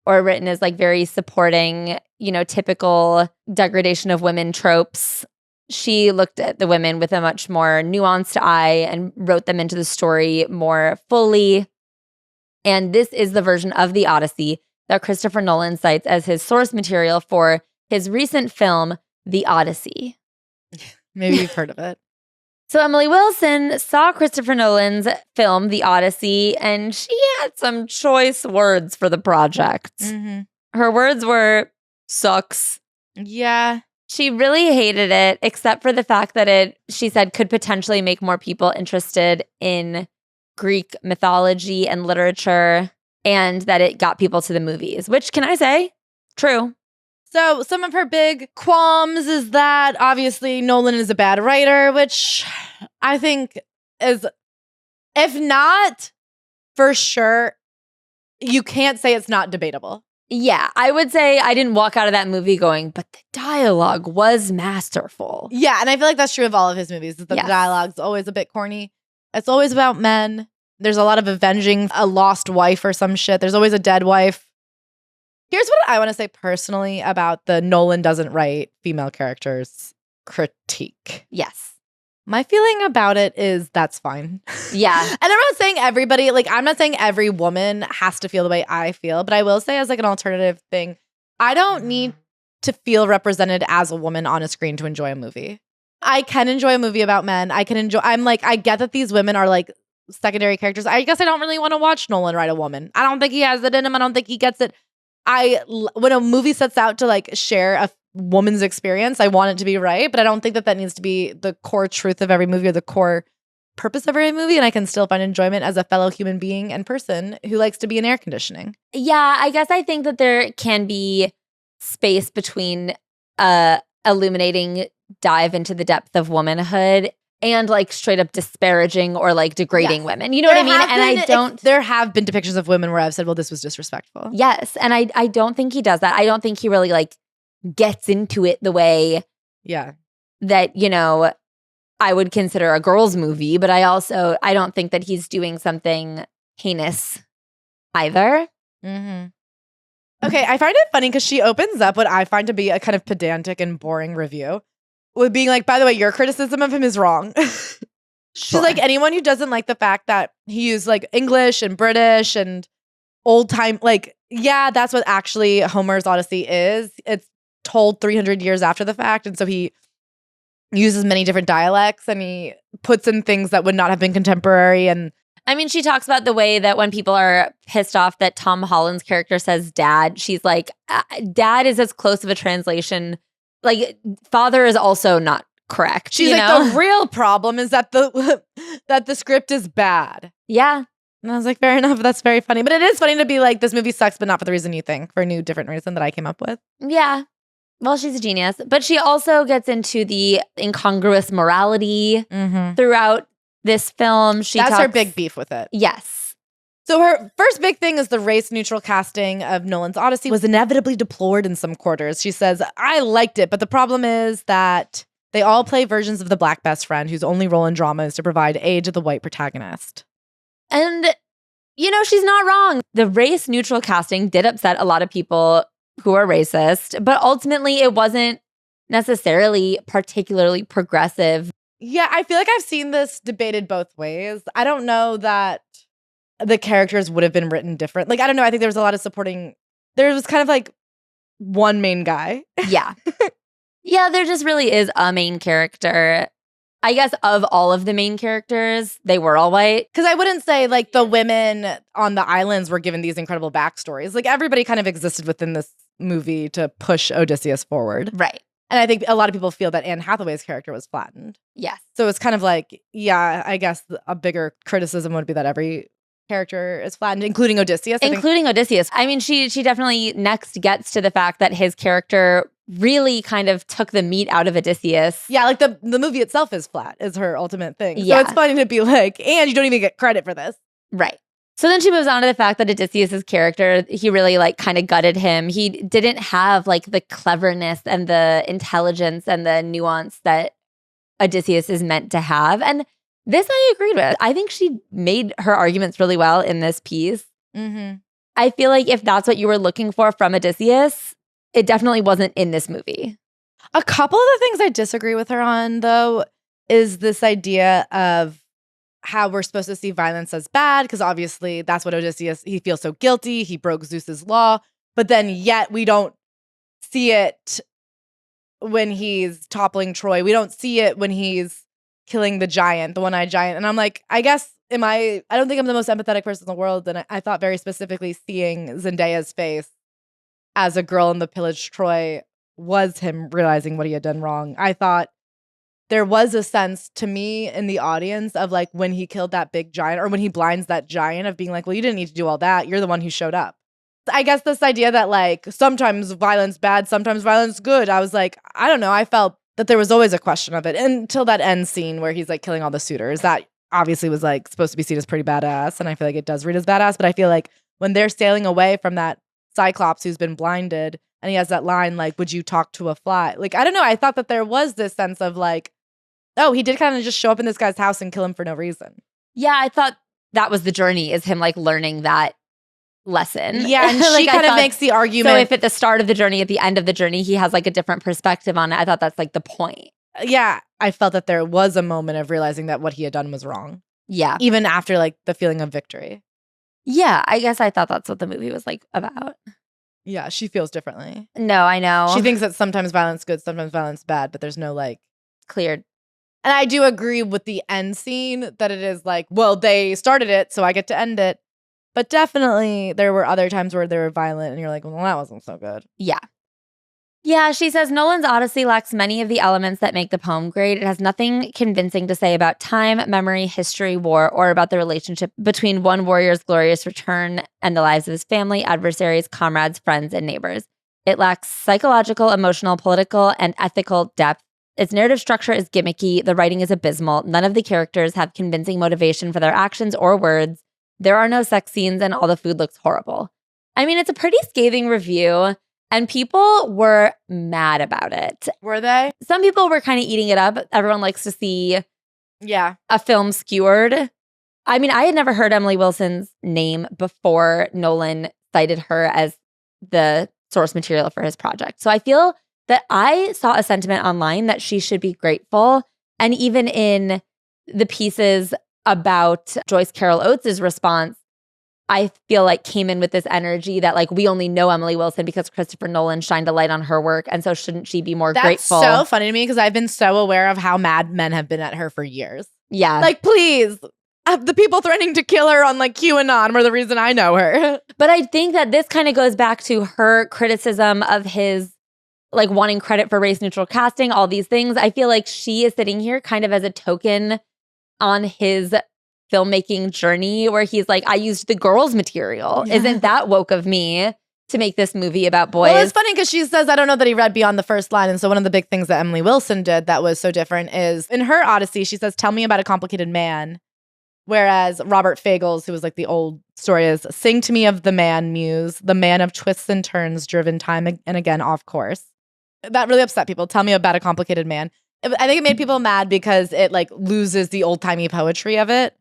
or written as like very supporting, typical degradation of women tropes. She looked at the women with a much more nuanced eye and wrote them into the story more fully. And this is the version of the Odyssey that Christopher Nolan cites as his source material for his recent film, The Odyssey. Maybe you've heard of it. So Emily Wilson saw Christopher Nolan's film, The Odyssey, and she had some choice words for the project. Mm-hmm. Her words were, sucks. Yeah. She really hated it, except for the fact that it, she said, could potentially make more people interested in Greek mythology and literature, and that it got people to the movies, which, can I say, true. So some of her big qualms is that obviously Nolan is a bad writer, which I think is, if not for sure, you can't say it's not debatable. Yeah, I would say I didn't walk out of that movie going, but the dialogue was masterful. Yeah, and I feel like that's true of all of his movies. The dialogue's always a bit corny. It's always about men. There's a lot of avenging a lost wife or some shit. There's always a dead wife. Here's what I want to say personally about the Nolan doesn't write female characters critique. Yes. My feeling about it is that's fine. Yeah. And I'm not saying everybody, like, I'm not saying every woman has to feel the way I feel, but I will say as like an alternative thing, I don't need to feel represented as a woman on a screen to enjoy a movie. I can enjoy a movie about men. I get that these women are like secondary characters. I guess I don't really want to watch Nolan write a woman. I don't think he has it in him. I don't think he gets it. When a movie sets out to like share a woman's experience, I want it to be right, but I don't think that needs to be the core truth of every movie or the core purpose of every movie. And I can still find enjoyment as a fellow human being and person who likes to be in air conditioning. Yeah, I guess I think that there can be space between illuminating dive into the depth of womanhood and like straight up disparaging or like degrading women. You know what I mean? And there have been depictions of women where I've said, well, this was disrespectful. Yes. And I don't think he does that. I don't think he really like gets into it the way that, I would consider a girl's movie. But I don't think that he's doing something heinous either. Mm-hmm. Okay, I find it funny because she opens up what I find to be a kind of pedantic and boring review with being like, by the way, your criticism of him is wrong. She's like, anyone who doesn't like the fact that he used like English and British and old time, like, yeah, that's what actually Homer's Odyssey is. It's told 300 years after the fact. And so he uses many different dialects and he puts in things that would not have been contemporary. And I mean, she talks about the way that when people are pissed off that Tom Holland's character says dad, she's like, dad is as close of a translation. Like, father is also not correct. She's like, the real problem is that the script is bad. Yeah. And I was like, fair enough. That's very funny. But it is funny to be like, this movie sucks, but not for the reason you think, for a new, different reason that I came up with. Yeah. Well, she's a genius. But she also gets into the incongruous morality throughout this film. That's her big beef with it. Yes. So her first big thing is the race-neutral casting of Nolan's Odyssey was inevitably deplored in some quarters. She says, I liked it, but the problem is that they all play versions of the black best friend whose only role in drama is to provide aid to the white protagonist. And, she's not wrong. The race-neutral casting did upset a lot of people who are racist, but ultimately it wasn't necessarily particularly progressive. Yeah, I feel like I've seen this debated both ways. I don't know that the characters would have been written different. Like, I don't know. I think there was a lot of supporting. There was kind of like one main guy. Yeah. Yeah, there just really is a main character. I guess of all of the main characters, they were all white. Because I wouldn't say like the women on the islands were given these incredible backstories. Like everybody kind of existed within this movie to push Odysseus forward. Right. And I think a lot of people feel that Anne Hathaway's character was flattened. Yes. So it's kind of like, yeah, I guess a bigger criticism would be that every character is flattened, including Odysseus. Odysseus. I mean, she definitely next gets to the fact that his character really kind of took the meat out of Odysseus. Yeah, like the movie itself is flat, is her ultimate thing. Yeah. So it's funny to be like, and you don't even get credit for this. Right. So then she moves on to the fact that Odysseus's character, he really like kind of gutted him. He didn't have like the cleverness and the intelligence and the nuance that Odysseus is meant to have. And this I agreed with. I think she made her arguments really well in this piece. Mm-hmm. I feel like if that's what you were looking for from Odysseus, it definitely wasn't in this movie. A couple of the things I disagree with her on, though, is this idea of how we're supposed to see violence as bad, because obviously that's what Odysseus, he feels so guilty, he broke Zeus's law, but then yet we don't see it when he's toppling Troy. We don't see it when he's killing the giant, the one-eyed giant. And I'm like, I guess, I don't think I'm the most empathetic person in the world, and I thought very specifically seeing Zendaya's face as a girl in the pillaged Troy was him realizing what he had done wrong. I thought there was a sense to me in the audience of like when he killed that big giant or when he blinds that giant of being like, well, you didn't need to do all that. You're the one who showed up. I guess this idea that like sometimes violence bad, sometimes violence good. I was like, I don't know. I felt that there was always a question of it until that end scene where he's like killing all the suitors. That obviously was like supposed to be seen as pretty badass. And I feel like it does read as badass. But I feel like when they're sailing away from that Cyclops who's been blinded and he has that line like, would you talk to a fly? Like, I don't know. I thought that there was this sense of like, oh, he did kind of just show up in this guy's house and kill him for no reason. Yeah, I thought that was the journey, is him like learning that lesson. Yeah, and like, she kind of makes the argument. So if at the start of the journey, at the end of the journey, he has like a different perspective on it, I thought that's like the point. Yeah, I felt that there was a moment of realizing that what he had done was wrong. Yeah. Even after like the feeling of victory. Yeah, I guess I thought that's what the movie was like about. Yeah, she feels differently. No, I know. She thinks that sometimes violence good, sometimes violence bad, but there's no like cleared. And I do agree with the end scene that it is like, well, they started it, so I get to end it. But definitely there were other times where they were violent and you're like, well, that wasn't so good. Yeah. Yeah, she says Nolan's Odyssey lacks many of the elements that make the poem great. It has nothing convincing to say about time, memory, history, war, or about the relationship between one warrior's glorious return and the lives of his family, adversaries, comrades, friends, and neighbors. It lacks psychological, emotional, political, and ethical depth. Its narrative structure is gimmicky. The writing is abysmal. None of the characters have convincing motivation for their actions or words. There are no sex scenes, and all the food looks horrible. I mean, it's a pretty scathing review. And people were mad about it. Were they? Some people were kind of eating it up. Everyone likes to see a film skewered. I mean, I had never heard Emily Wilson's name before Nolan cited her as the source material for his project. So I feel that I saw a sentiment online that she should be grateful. And even in the pieces about Joyce Carol Oates' response, I feel like came in with this energy that like we only know Emily Wilson because Christopher Nolan shined a light on her work, and so shouldn't she be more grateful? That's so funny to me because I've been so aware of how mad men have been at her for years. Yeah. Like, please, the people threatening to kill her on like QAnon were the reason I know her. But I think that this kind of goes back to her criticism of his like wanting credit for race neutral casting, all these things. I feel like she is sitting here kind of as a token on his filmmaking journey where he's like, I used the girls' material. Yeah. Isn't that woke of me to make this movie about boys? Well, it's funny because she says, I don't know that he read beyond the first line. And so one of the big things that Emily Wilson did that was so different is in her Odyssey, she says, tell me about a complicated man. Whereas Robert Fagles, who was like the old story, is sing to me of the man muse, the man of twists and turns driven time and again off course. That really upset people. Tell me about a complicated man. I think it made people mad because it like loses the old timey poetry of it.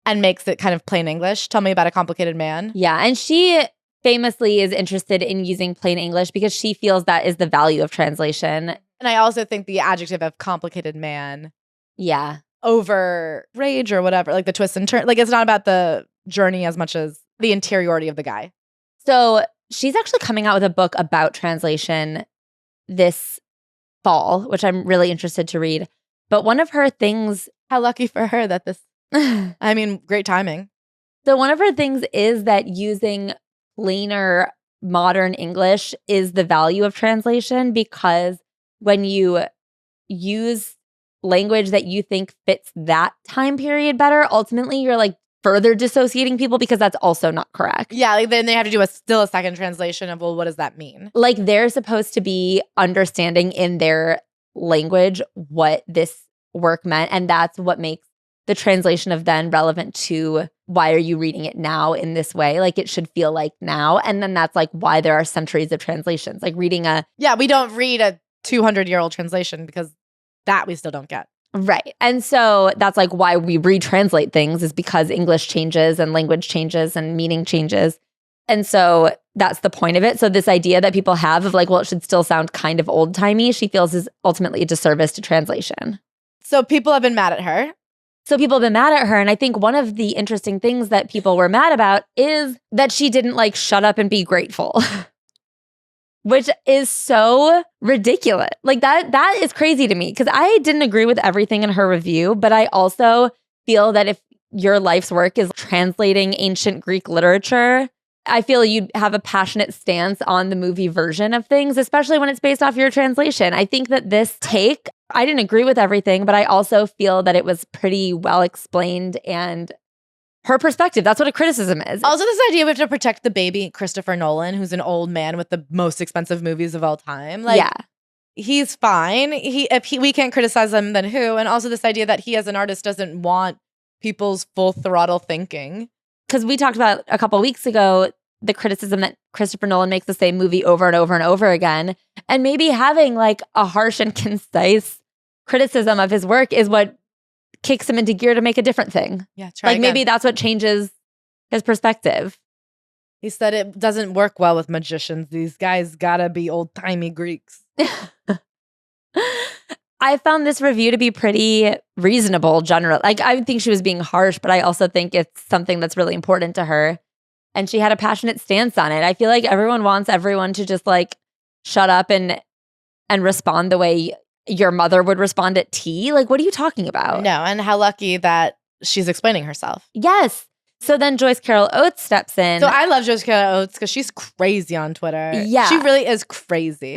and makes it kind of plain English. Tell me about A Complicated Man. Yeah, and she famously is interested in using plain English because she feels that is the value of translation. And I also think the adjective of complicated man over rage or whatever, like the twist and turn, like it's not about the journey as much as the interiority of the guy. So she's actually coming out with a book about translation this fall, which I'm really interested to read. But one of her things... How lucky for her that this... I mean, great timing. So one of her things is that using plainer modern English is the value of translation, because when you use language that you think fits that time period better, ultimately you're like further dissociating people because that's also not correct. Yeah, like then they have to do still a second translation of, well, what does that mean? Like they're supposed to be understanding in their language what this work meant, and that's what makes the translation of then relevant to why are you reading it now in this way? Like it should feel like now. And then that's like why there are centuries of translations. Like reading Yeah, we don't read a 200-year-old translation because that we still don't get. Right. And so that's like why we retranslate things, is because English changes and language changes and meaning changes. And so that's the point of it. So this idea that people have of like, well, it should still sound kind of old-timey, she feels is ultimately a disservice to translation. So people have been mad at her. And I think one of the interesting things that people were mad about is that she didn't like shut up and be grateful, which is so ridiculous. Like that is crazy to me, because I didn't agree with everything in her review, but I also feel that if your life's work is translating ancient Greek literature, I feel you'd have a passionate stance on the movie version of things, especially when it's based off your translation. I think that this take, I didn't agree with everything, but I also feel that it was pretty well explained, and her perspective, that's what a criticism is. Also, this idea we have to protect the baby Christopher Nolan, who's an old man with the most expensive movies of all time. Like, yeah. He's fine. We can't criticize him, then who? And also this idea that he as an artist doesn't want people's full throttle thinking. Because we talked about a couple weeks ago the criticism that Christopher Nolan makes the same movie over and over and over again. And maybe having like a harsh and concise criticism of his work is what kicks him into gear to make a different thing. Yeah, try again. Maybe that's what changes his perspective. He said it doesn't work well with magicians. These guys gotta be old-timey Greeks. I found this review to be pretty reasonable, generally. Like, I think she was being harsh, but I also think it's something that's really important to her. And she had a passionate stance on it. I feel like everyone wants everyone to just like shut up and respond the way your mother would respond at tea. Like, what are you talking about? No, and how lucky that she's explaining herself. Yes. So then Joyce Carol Oates steps in. So I love Joyce Carol Oates because she's crazy on Twitter. Yeah. She really is crazy.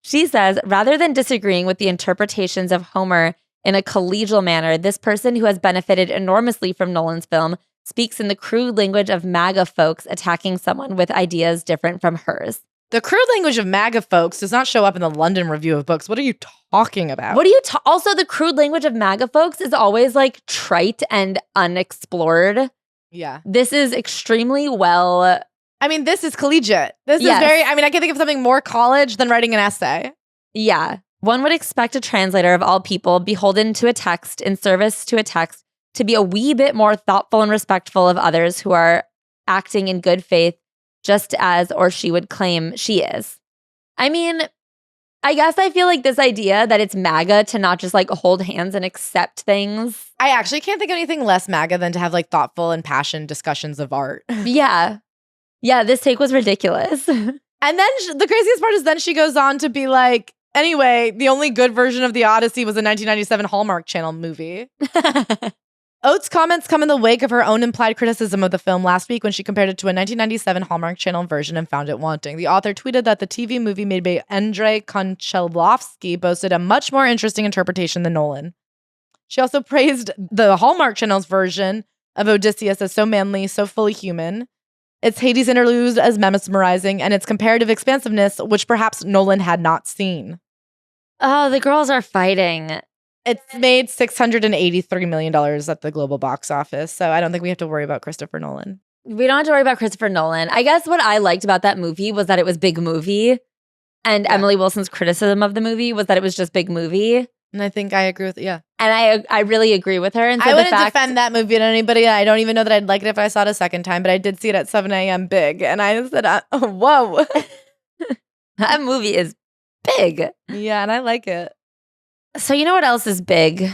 She says, rather than disagreeing with the interpretations of Homer in a collegial manner, this person who has benefited enormously from Nolan's film speaks in the crude language of MAGA folks attacking someone with ideas different from hers. The crude language of MAGA folks does not show up in the London Review of Books. What are you talking about? Also, the crude language of MAGA folks is always like trite and unexplored. Yeah. This is extremely well... I mean, this is collegiate. This is very... I mean, I can think of something more college than writing an essay. Yeah. One would expect a translator of all people beholden to a text, in service to a text, to be a wee bit more thoughtful and respectful of others who are acting in good faith, just as or she would claim she is. I mean, I guess I feel like this idea that it's MAGA to not just like hold hands and accept things. I actually can't think of anything less MAGA than to have like thoughtful and passionate discussions of art. Yeah. Yeah, this take was ridiculous. And then the craziest part is then she goes on to be like, anyway, the only good version of the Odyssey was a 1997 Hallmark Channel movie. Oates' comments come in the wake of her own implied criticism of the film last week when she compared it to a 1997 Hallmark Channel version and found it wanting. The author tweeted that the TV movie made by Andrei Konchalovsky boasted a much more interesting interpretation than Nolan. She also praised the Hallmark Channel's version of Odysseus as so manly, so fully human. Its Hades interludes as mesmerizing, and its comparative expansiveness, which perhaps Nolan had not seen. Oh, the girls are fighting. It's made $683 million at the global box office, so I don't think we have to worry about Christopher Nolan. We don't have to worry about Christopher Nolan. I guess what I liked about that movie was that it was big movie, and Emily Wilson's criticism of the movie was that it was just big movie. And I think I agree with yeah. And I really agree with her. And so I wouldn't defend that movie to anybody. I don't even know that I'd like it if I saw it a second time, but I did see it at 7 a.m. big. And I said, whoa. That movie is big. Yeah, and I like it. So you know what else is big?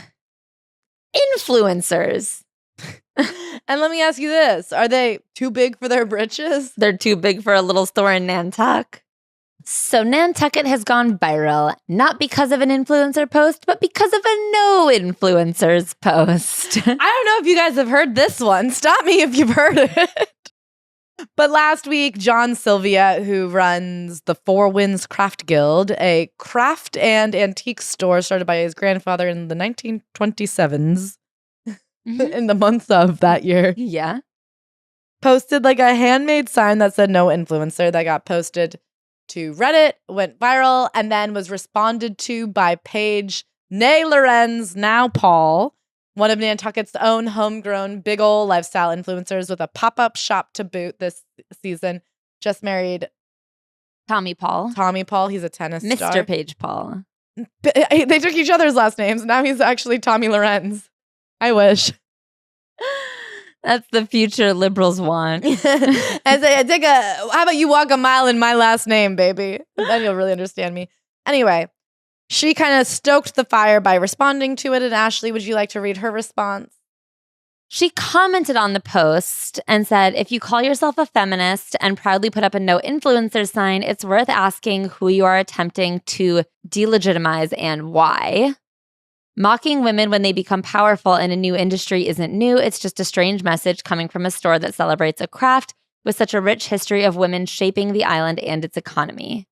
Influencers. And let me ask you this. Are they too big for their britches? They're too big for a little store in Nantucket. So Nantucket has gone viral, not because of an influencer post, but because of a no influencers post. I don't know if you guys have heard this one. Stop me if you've heard it. But last week, John Sylvia, who runs the Four Winds Craft Guild, a craft and antique store started by his grandfather in the 1927s, in the month of that year. Yeah. Posted like a handmade sign that said no influencer that got posted to Reddit, went viral, and then was responded to by Paige Nay Lorenz, now Paul, one of Nantucket's own homegrown big ol' lifestyle influencers with a pop-up shop to boot this season. Just married Tommy Paul. He's a tennis star. Mr. Paige Paul. They took each other's last names. Now he's actually Tommy Lorenz. I wish. That's the future liberals want. How about you walk a mile in my last name, baby? Then you'll really understand me. Anyway, she kind of stoked the fire by responding to it. And Ashley, would you like to read her response? She commented on the post and said, if you call yourself a feminist and proudly put up a no influencer sign, it's worth asking who you are attempting to delegitimize and why. Mocking women when they become powerful in a new industry isn't new. It's just a strange message coming from a store that celebrates a craft with such a rich history of women shaping the island and its economy.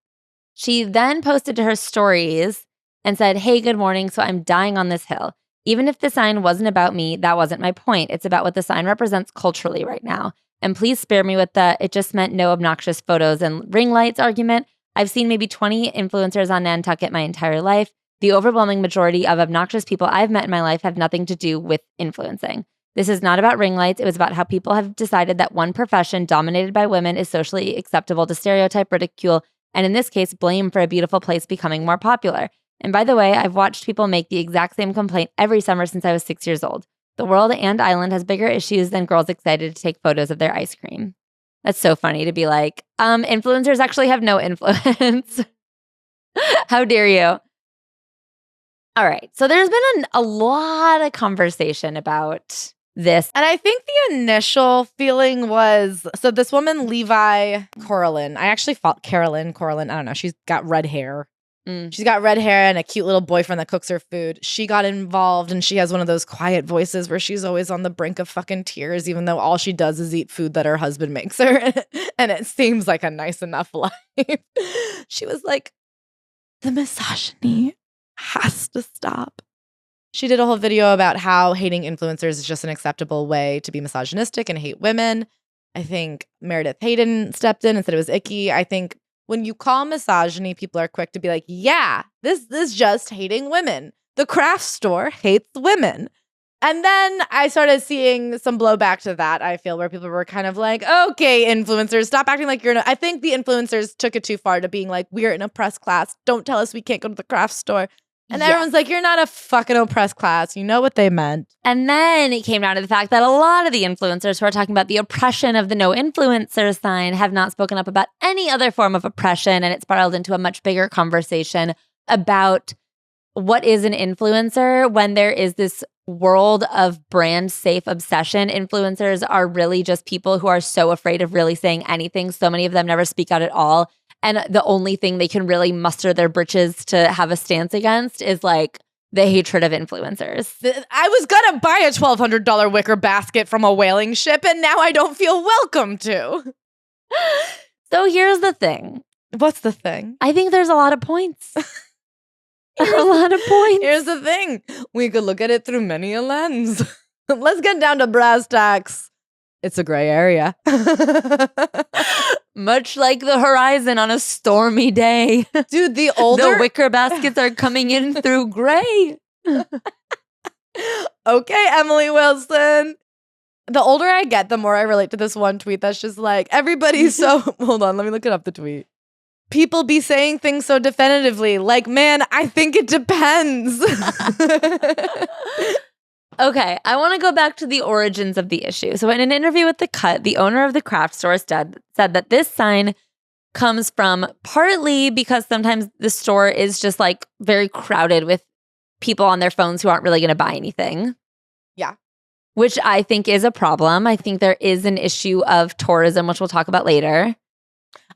She then posted to her stories and said, hey, good morning. So I'm dying on this hill. Even if the sign wasn't about me, that wasn't my point. It's about what the sign represents culturally right now. And please spare me with the it just meant no obnoxious photos and ring lights argument. I've seen maybe 20 influencers on Nantucket my entire life. The overwhelming majority of obnoxious people I've met in my life have nothing to do with influencing. This is not about ring lights. It was about how people have decided that one profession dominated by women is socially acceptable to stereotype, ridicule, and in this case, blame for a beautiful place becoming more popular. And by the way, I've watched people make the exact same complaint every summer since I was 6 years old. The world and island has bigger issues than girls excited to take photos of their ice cream. That's so funny to be like, influencers actually have no influence. How dare you? All right. So there's been a lot of conversation about this. And I think the initial feeling was, so this woman, Levi Coralin, I actually thought Coralin, I don't know. She's got red hair. She's got red hair and a cute little boyfriend that cooks her food. She got involved and she has one of those quiet voices where she's always on the brink of fucking tears, even though all she does is eat food that her husband makes her. And it seems like a nice enough life. She was like, the misogyny has to stop. She did a whole video about how hating influencers is just an acceptable way to be misogynistic and hate women. I think Meredith Hayden stepped in and said it was icky. I think when you call misogyny, people are quick to be like, yeah, this is just hating women. The craft store hates women. And then I started seeing some blowback to that, I feel, where people were kind of like, okay, influencers, stop acting like you're I think the influencers took it too far to being like, we're an oppressed class. Don't tell us we can't go to the craft store. And everyone's like, you're not a fucking oppressed class. You know what they meant. And then it came down to the fact that a lot of the influencers who are talking about the oppression of the no influencer sign have not spoken up about any other form of oppression. And it spiraled into a much bigger conversation about what is an influencer when there is this world of brand safe obsession. Influencers are really just people who are so afraid of really saying anything. So many of them never speak out at all. And the only thing they can really muster their britches to have a stance against is like the hatred of influencers. I was gonna buy a $1,200 wicker basket from a whaling ship and now I don't feel welcome to. So here's the thing. What's the thing? I think there's a lot of points. There are a lot of points. Here's the thing. We could look at it through many a lens. Let's get down to brass tacks. It's a gray area. Much like the horizon on a stormy day. Dude, the wicker baskets are coming in through gray. Okay, Emily Wilson. The older I get, the more I relate to this one tweet that's just like, everybody's so... Hold on, let me look it up, the tweet. people be saying things so definitively? Like, man, I think it depends. Okay, I want to go back to the origins of the issue. So in an interview with The Cut, the owner of the craft store said that this sign comes from partly because sometimes the store is just like very crowded with people on their phones who aren't really going to buy anything. Yeah. Which I think is a problem. I think there is an issue of tourism, which we'll talk about later.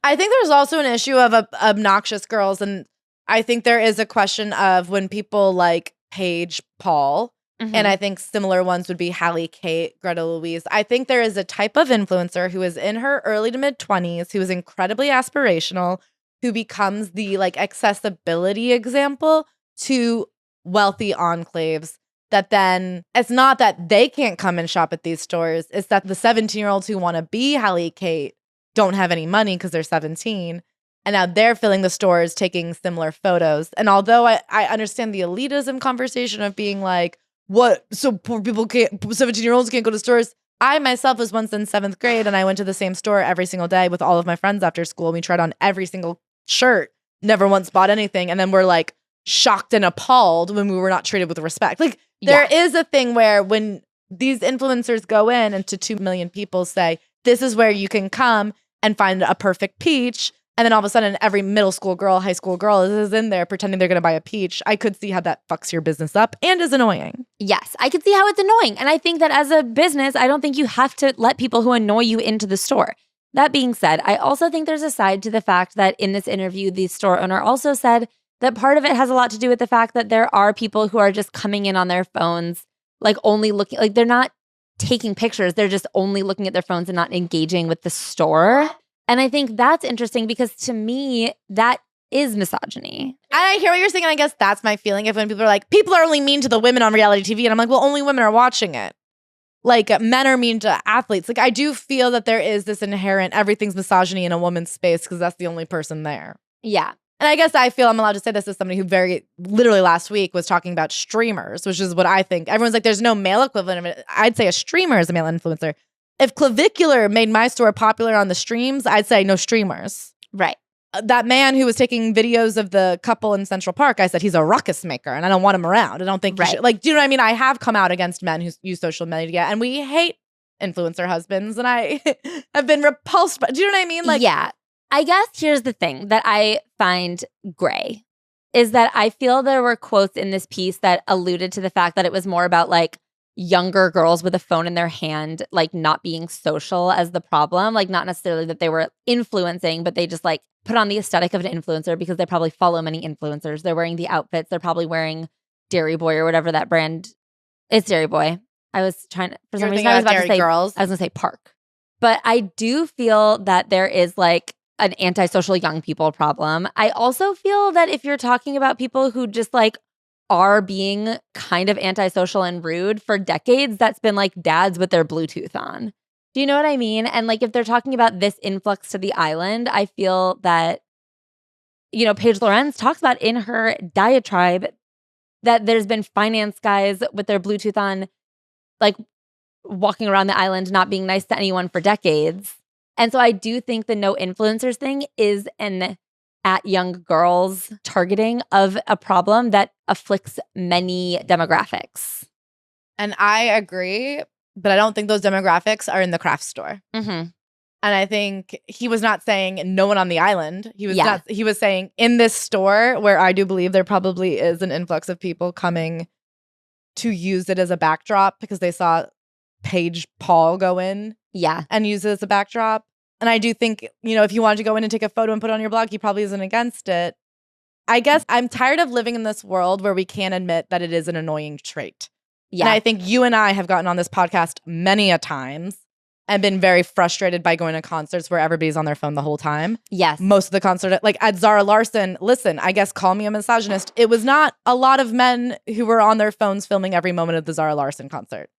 I think there's also an issue of obnoxious girls. And I think there is a question of when people like Paige Paul, and I think similar ones would be Hallie Kate, Greta Louise. I think there is a type of influencer who is in her early to mid 20s, who is incredibly aspirational, who becomes the like accessibility example to wealthy enclaves. That then it's not that they can't come and shop at these stores. It's that the 17-year-olds who want to be Hallie Kate don't have any money because they're 17. And now they're filling the stores, taking similar photos. And although I understand the elitism conversation of being like, what? So poor people can't, 17-year-olds can't go to stores. I myself was once in 7th grade and I went to the same store every single day with all of my friends after school. We tried on every single shirt, never once bought anything. And then we're like shocked and appalled when we were not treated with respect. Like there is a thing where when these influencers go in and to 2 million people say, this is where you can come and find a perfect peach. And then all of a sudden, every middle school girl, high school girl is in there pretending they're going to buy a peach. I could see how that fucks your business up and is annoying. Yes, I could see how it's annoying. And I think that as a business, I don't think you have to let people who annoy you into the store. That being said, I also think there's a side to the fact that in this interview, the store owner also said that part of it has a lot to do with the fact that there are people who are just coming in on their phones, like only looking, like they're not taking pictures. They're just only looking at their phones and not engaging with the store. And I think that's interesting because to me, that is misogyny. I hear what you're saying, and I guess that's my feeling. If when people are like, people are only mean to the women on reality TV, and I'm like, well, only women are watching it. Like, men are mean to athletes. Like, I do feel that there is this inherent, everything's misogyny in a woman's space because that's the only person there. Yeah. And I guess I feel I'm allowed to say this as somebody who literally last week was talking about streamers, which is what I think. Everyone's like, there's no male equivalent of it. I'd say a streamer is a male influencer. If Clavicular made my store popular on the streams, I'd say no streamers. Right. That man who was taking videos of the couple in Central Park, I said he's a ruckus maker and I don't want him around. I don't think you should. Like, do you know what I mean? I have come out against men who use social media and we hate influencer husbands and I have been repulsed by, do you know what I mean? Like, yeah. I guess here's the thing that I find gray is that I feel there were quotes in this piece that alluded to the fact that it was more about like younger girls with a phone in their hand, like not being social as the problem, like not necessarily that they were influencing, but they just like put on the aesthetic of an influencer because they probably follow many influencers. They're wearing the outfits. They're probably wearing Dairy Boy or whatever that brand. It's Dairy Boy. I was trying to, for some reason, I was about to say girls. I was going to say Park. But I do feel that there is like an antisocial young people problem. I also feel that if you're talking about people who just like are being kind of antisocial and rude for decades, that's been like dads with their Bluetooth on. Do you know what I mean? And like if they're talking about this influx to the island, I feel that, you know, Paige Lorenz talks about in her diatribe that there's been finance guys with their Bluetooth on, like walking around the island, not being nice to anyone for decades. And so I do think the no influencers thing is an at young girls targeting of a problem that afflicts many demographics. And I agree, but I don't think those demographics are in the craft store. Mm-hmm. And I think he was not saying no one on the island. He was saying in this store where I do believe there probably is an influx of people coming to use it as a backdrop because they saw Paige Paul go in and use it as a backdrop. And I do think, you know, if you wanted to go in and take a photo and put it on your blog, he probably isn't against it. I guess I'm tired of living in this world where we can't admit that it is an annoying trait. Yeah. And I think you and I have gotten on this podcast many a times and been very frustrated by going to concerts where everybody's on their phone the whole time. Yes. Most of the concert, like at Zara Larsson, listen, I guess call me a misogynist. It was not a lot of men who were on their phones filming every moment of the Zara Larsson concert.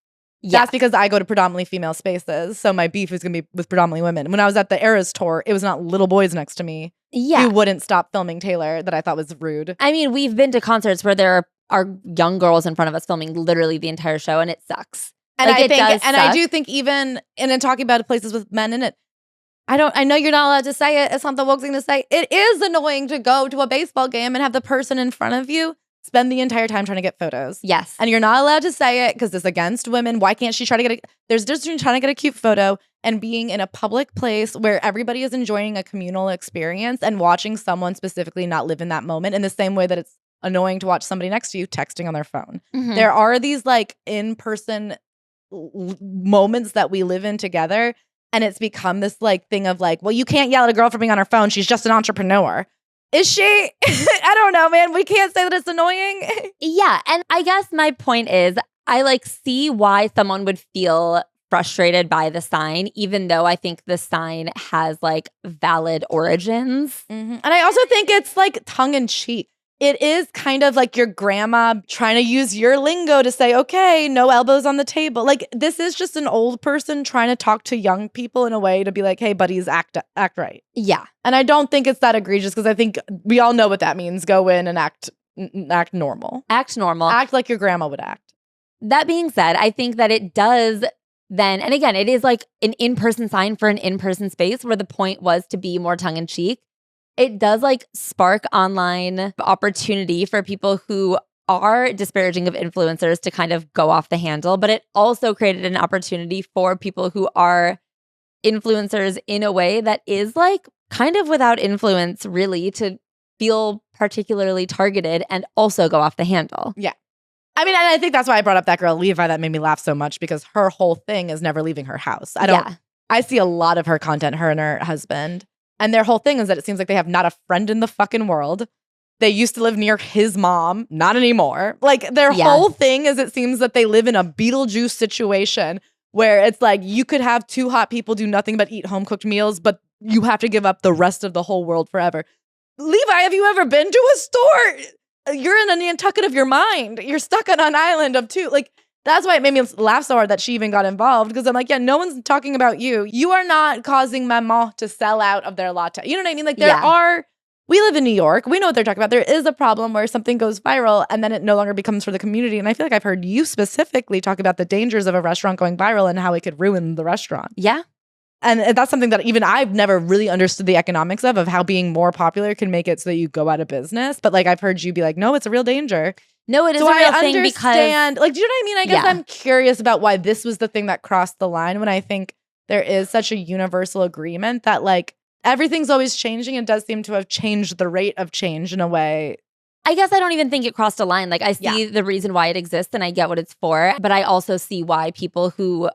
Yeah. That's because I go to predominantly female spaces. So my beef is going to be with predominantly women. When I was at the Eras tour, it was not little boys next to me who wouldn't stop filming Taylor that I thought was rude. I mean, we've been to concerts where there are young girls in front of us filming literally the entire show, and it sucks. And like, I do think even, and in talking about places with men in it, I know you're not allowed to say it. It's not the woke thing to say. It is annoying to go to a baseball game and have the person in front of you spend the entire time trying to get photos. Yes. And you're not allowed to say it because it's against women. Why can't she try to get there's a difference between trying to get a cute photo and being in a public place where everybody is enjoying a communal experience and watching someone specifically not live in that moment in the same way that it's annoying to watch somebody next to you texting on their phone. Mhm. There are these like in-person moments that we live in together. And it's become this like thing of like, well, you can't yell at a girl for being on her phone. She's just an entrepreneur. Is she? I don't know, man. We can't say that it's annoying. Yeah. And I guess my point is I like see why someone would feel frustrated by the sign, even though I think the sign has like valid origins. And I also think it's like tongue in cheek. It is kind of like your grandma trying to use your lingo to say, okay, no elbows on the table. Like this is just an old person trying to talk to young people in a way to be like, hey, buddies, act right. Yeah. And I don't think it's that egregious because I think we all know what that means. Go in and act normal. Act normal. Act like your grandma would act. That being said, I think that it does then, and again, it is like an in-person sign for an in-person space where the point was to be more tongue-in-cheek. It does like spark online opportunity for people who are disparaging of influencers to kind of go off the handle, but it also created an opportunity for people who are influencers in a way that is like kind of without influence really to feel particularly targeted and also go off the handle. Yeah. I mean, and I think that's why I brought up that girl Levi that made me laugh so much because her whole thing is never leaving her house. I see a lot of her content, her and her husband. And their whole thing is that it seems like they have not a friend in the fucking world. They used to live near his mom, not anymore. Like their whole thing is it seems that they live in a Beetlejuice situation where it's like you could have two hot people do nothing but eat home cooked meals, but you have to give up the rest of the whole world forever. Levi, have you ever been to a store? You're in a Nantucket of your mind. You're stuck on an island of two. Like that's why it made me laugh so hard that she even got involved because I'm like, yeah, no one's talking about you. You are not causing maman to sell out of their latte. You know what I mean? Like we live in New York. We know what they're talking about. There is a problem where something goes viral and then it no longer becomes for the community. And I feel like I've heard you specifically talk about the dangers of a restaurant going viral and how it could ruin the restaurant. Yeah. And that's something that even I've never really understood the economics of how being more popular can make it so that you go out of business. But like I've heard you be like, no, it's a real danger. No, it is a real thing because like, do you know what I mean? I guess I'm curious about why this was the thing that crossed the line when I think there is such a universal agreement that like everything's always changing and does seem to have changed the rate of change in a way. I guess I don't even think it crossed a line. Like I see the reason why it exists and I get what it's for, but I also see why people who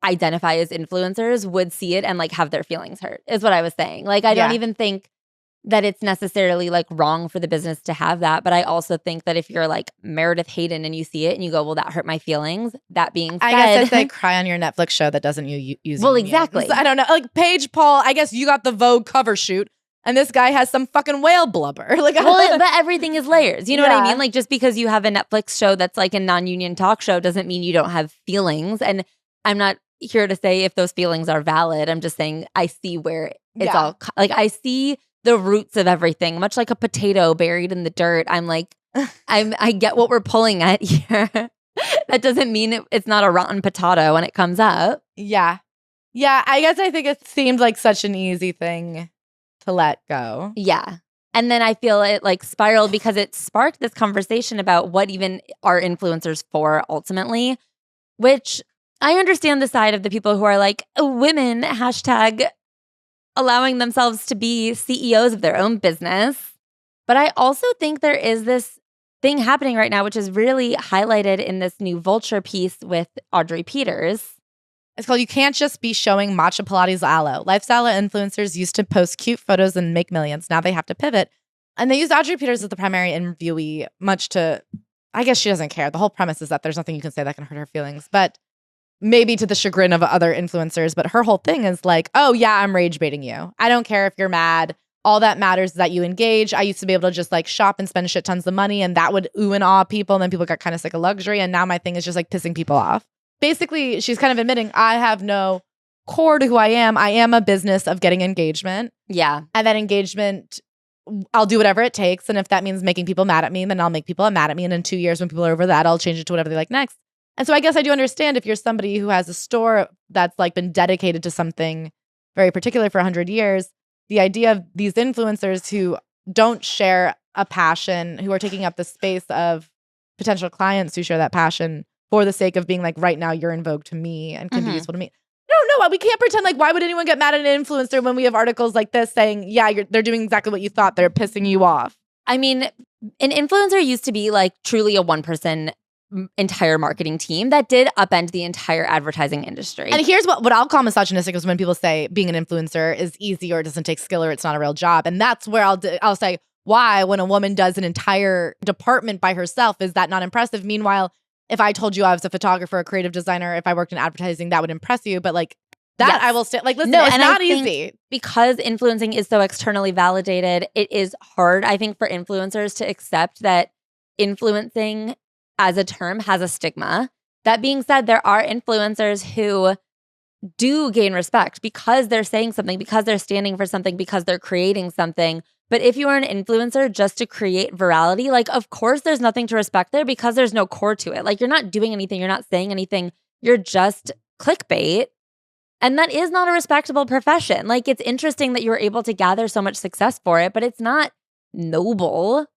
identify as influencers would see it and like have their feelings hurt is what I was saying. Like I don't even think that it's necessarily like wrong for the business to have that. But I also think that if you're like Meredith Hayden and you see it and you go, well, that hurt my feelings. That being said, I guess it's like cry on your Netflix show that doesn't use well, exactly. I don't know. Like Paige Paul, I guess you got the Vogue cover shoot and this guy has some fucking whale blubber. Like, well, but everything is layers. You know what I mean? Like just because you have a Netflix show that's like a non-union talk show doesn't mean you don't have feelings. And I'm not here to say if those feelings are valid. I'm just saying I see where it's all like I see the roots of everything, much like a potato buried in the dirt. I'm like, I get what we're pulling at here. That doesn't mean it's not a rotten potato when it comes up. Yeah. Yeah, I guess I think it seemed like such an easy thing to let go. Yeah. And then I feel it like spiraled because it sparked this conversation about what even are influencers for ultimately, which I understand the side of the people who are like, women, hashtag allowing themselves to be CEOs of their own business. But I also think there is this thing happening right now, which is really highlighted in this new Vulture piece with Audrey Peters. It's called You Can't Just Be Showing Matcha Pilates Aloe. Lifestyle influencers used to post cute photos and make millions. Now they have to pivot. And they used Audrey Peters as the primary interviewee, much to, I guess she doesn't care. The whole premise is that there's nothing you can say that can hurt her feelings. But maybe to the chagrin of other influencers, but her whole thing is like, oh yeah, I'm rage baiting you. I don't care if you're mad. All that matters is that you engage. I used to be able to just like shop and spend shit tons of money and that would ooh and awe people. And then people got kind of sick of luxury. And now my thing is just like pissing people off. Basically, she's kind of admitting I have no core to who I am. I am a business of getting engagement. Yeah. And that engagement, I'll do whatever it takes. And if that means making people mad at me, then I'll make people mad at me. And in 2 years, when people are over that, I'll change it to whatever they like next. And so I guess I do understand if you're somebody who has a store that's like been dedicated to something very particular for 100 years, the idea of these influencers who don't share a passion, who are taking up the space of potential clients who share that passion for the sake of being like, right now you're in vogue to me and can be useful to me. No, we can't pretend like, why would anyone get mad at an influencer when we have articles like this saying, yeah, they're doing exactly what you thought. They're pissing you off. I mean, an influencer used to be like truly a one-person entire marketing team that did upend the entire advertising industry. And here's what I'll call misogynistic is when people say being an influencer is easy or it doesn't take skill or it's not a real job. And that's where I'll say, why, when a woman does an entire department by herself, is that not impressive? Meanwhile, if I told you I was a photographer, a creative designer, if I worked in advertising, that would impress you. But like that, yes. I will still like, listen, no, it's not easy. Because influencing is so externally validated, it is hard, I think, for influencers to accept that influencing as a term has a stigma. That being said, there are influencers who do gain respect because they're saying something, because they're standing for something, because they're creating something. But if you are an influencer just to create virality, like, of course there's nothing to respect there because there's no core to it. Like, you're not doing anything, you're not saying anything, you're just clickbait. And that is not a respectable profession. Like, it's interesting that you were able to gather so much success for it, but it's not noble.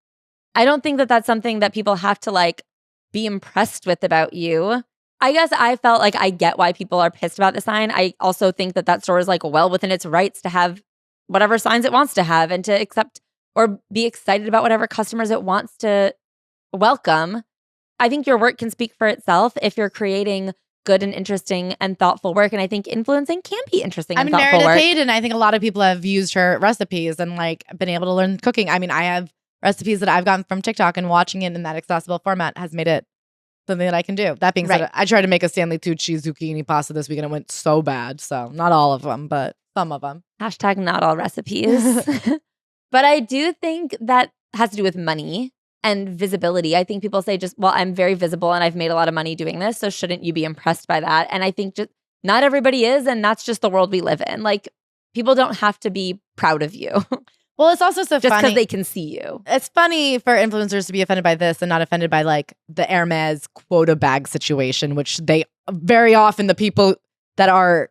I don't think that that's something that people have to like be impressed with about you. I guess I felt like I get why people are pissed about the sign. I also think that that store is like well within its rights to have whatever signs it wants to have and to accept or be excited about whatever customers it wants to welcome. I think your work can speak for itself if you're creating good and interesting and thoughtful work. And I think influencing can be interesting and thoughtful work. Meredith Hayden, I think a lot of people have used her recipes and like been able to learn cooking. I mean, I have recipes that I've gotten from TikTok, and watching it in that accessible format has made it something that I can do. That being said, I tried to make a Stanley Tucci zucchini pasta this week and it went so bad. So not all of them, but some of them. Hashtag not all recipes. But I do think that has to do with money and visibility. I think people say just, well, I'm very visible and I've made a lot of money doing this, so shouldn't you be impressed by that? And I think just not everybody is, and that's just the world we live in. Like, people don't have to be proud of you. Well, it's also so just funny. because they can see you. It's funny for influencers to be offended by this and not offended by like the Hermes quota bag situation, which they very often, the people that are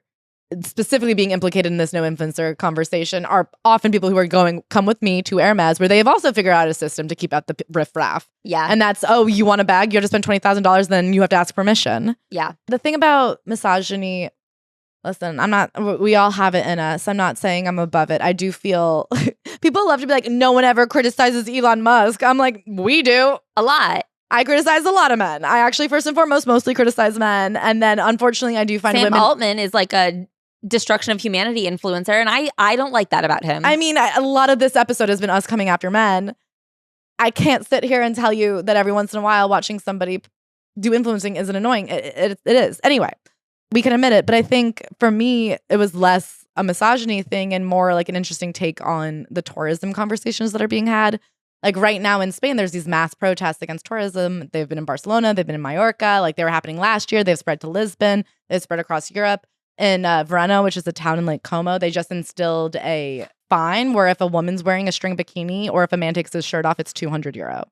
specifically being implicated in this no influencer conversation are often people who are going, come with me to Hermes, where they have also figured out a system to keep out the riffraff. Yeah. And that's, oh, you want a bag? You have to spend $20,000, then you have to ask permission. Yeah. The thing about misogyny, listen, we all have it in us. I'm not saying I'm above it. I do feel, people love to be like, no one ever criticizes Elon Musk. I'm like, we do. A lot. I criticize a lot of men. I actually, first and foremost, mostly criticize men. And then, unfortunately, I do find Sam women. Altman is like a destruction of humanity influencer, and I don't like that about him. I mean, a lot of this episode has been us coming after men. I can't sit here and tell you that every once in a while watching somebody do influencing isn't annoying. It is. Anyway, we can admit it. But I think for me, it was less a misogyny thing and more like an interesting take on the tourism conversations that are being had. Like right now in Spain, there's these mass protests against tourism. They've been in Barcelona. They've been in Mallorca. Like they were happening last year. They've spread to Lisbon. They've spread across Europe. In Verona, which is a town in Lake Como, they just instilled a fine where if a woman's wearing a string bikini or if a man takes his shirt off, it's €200.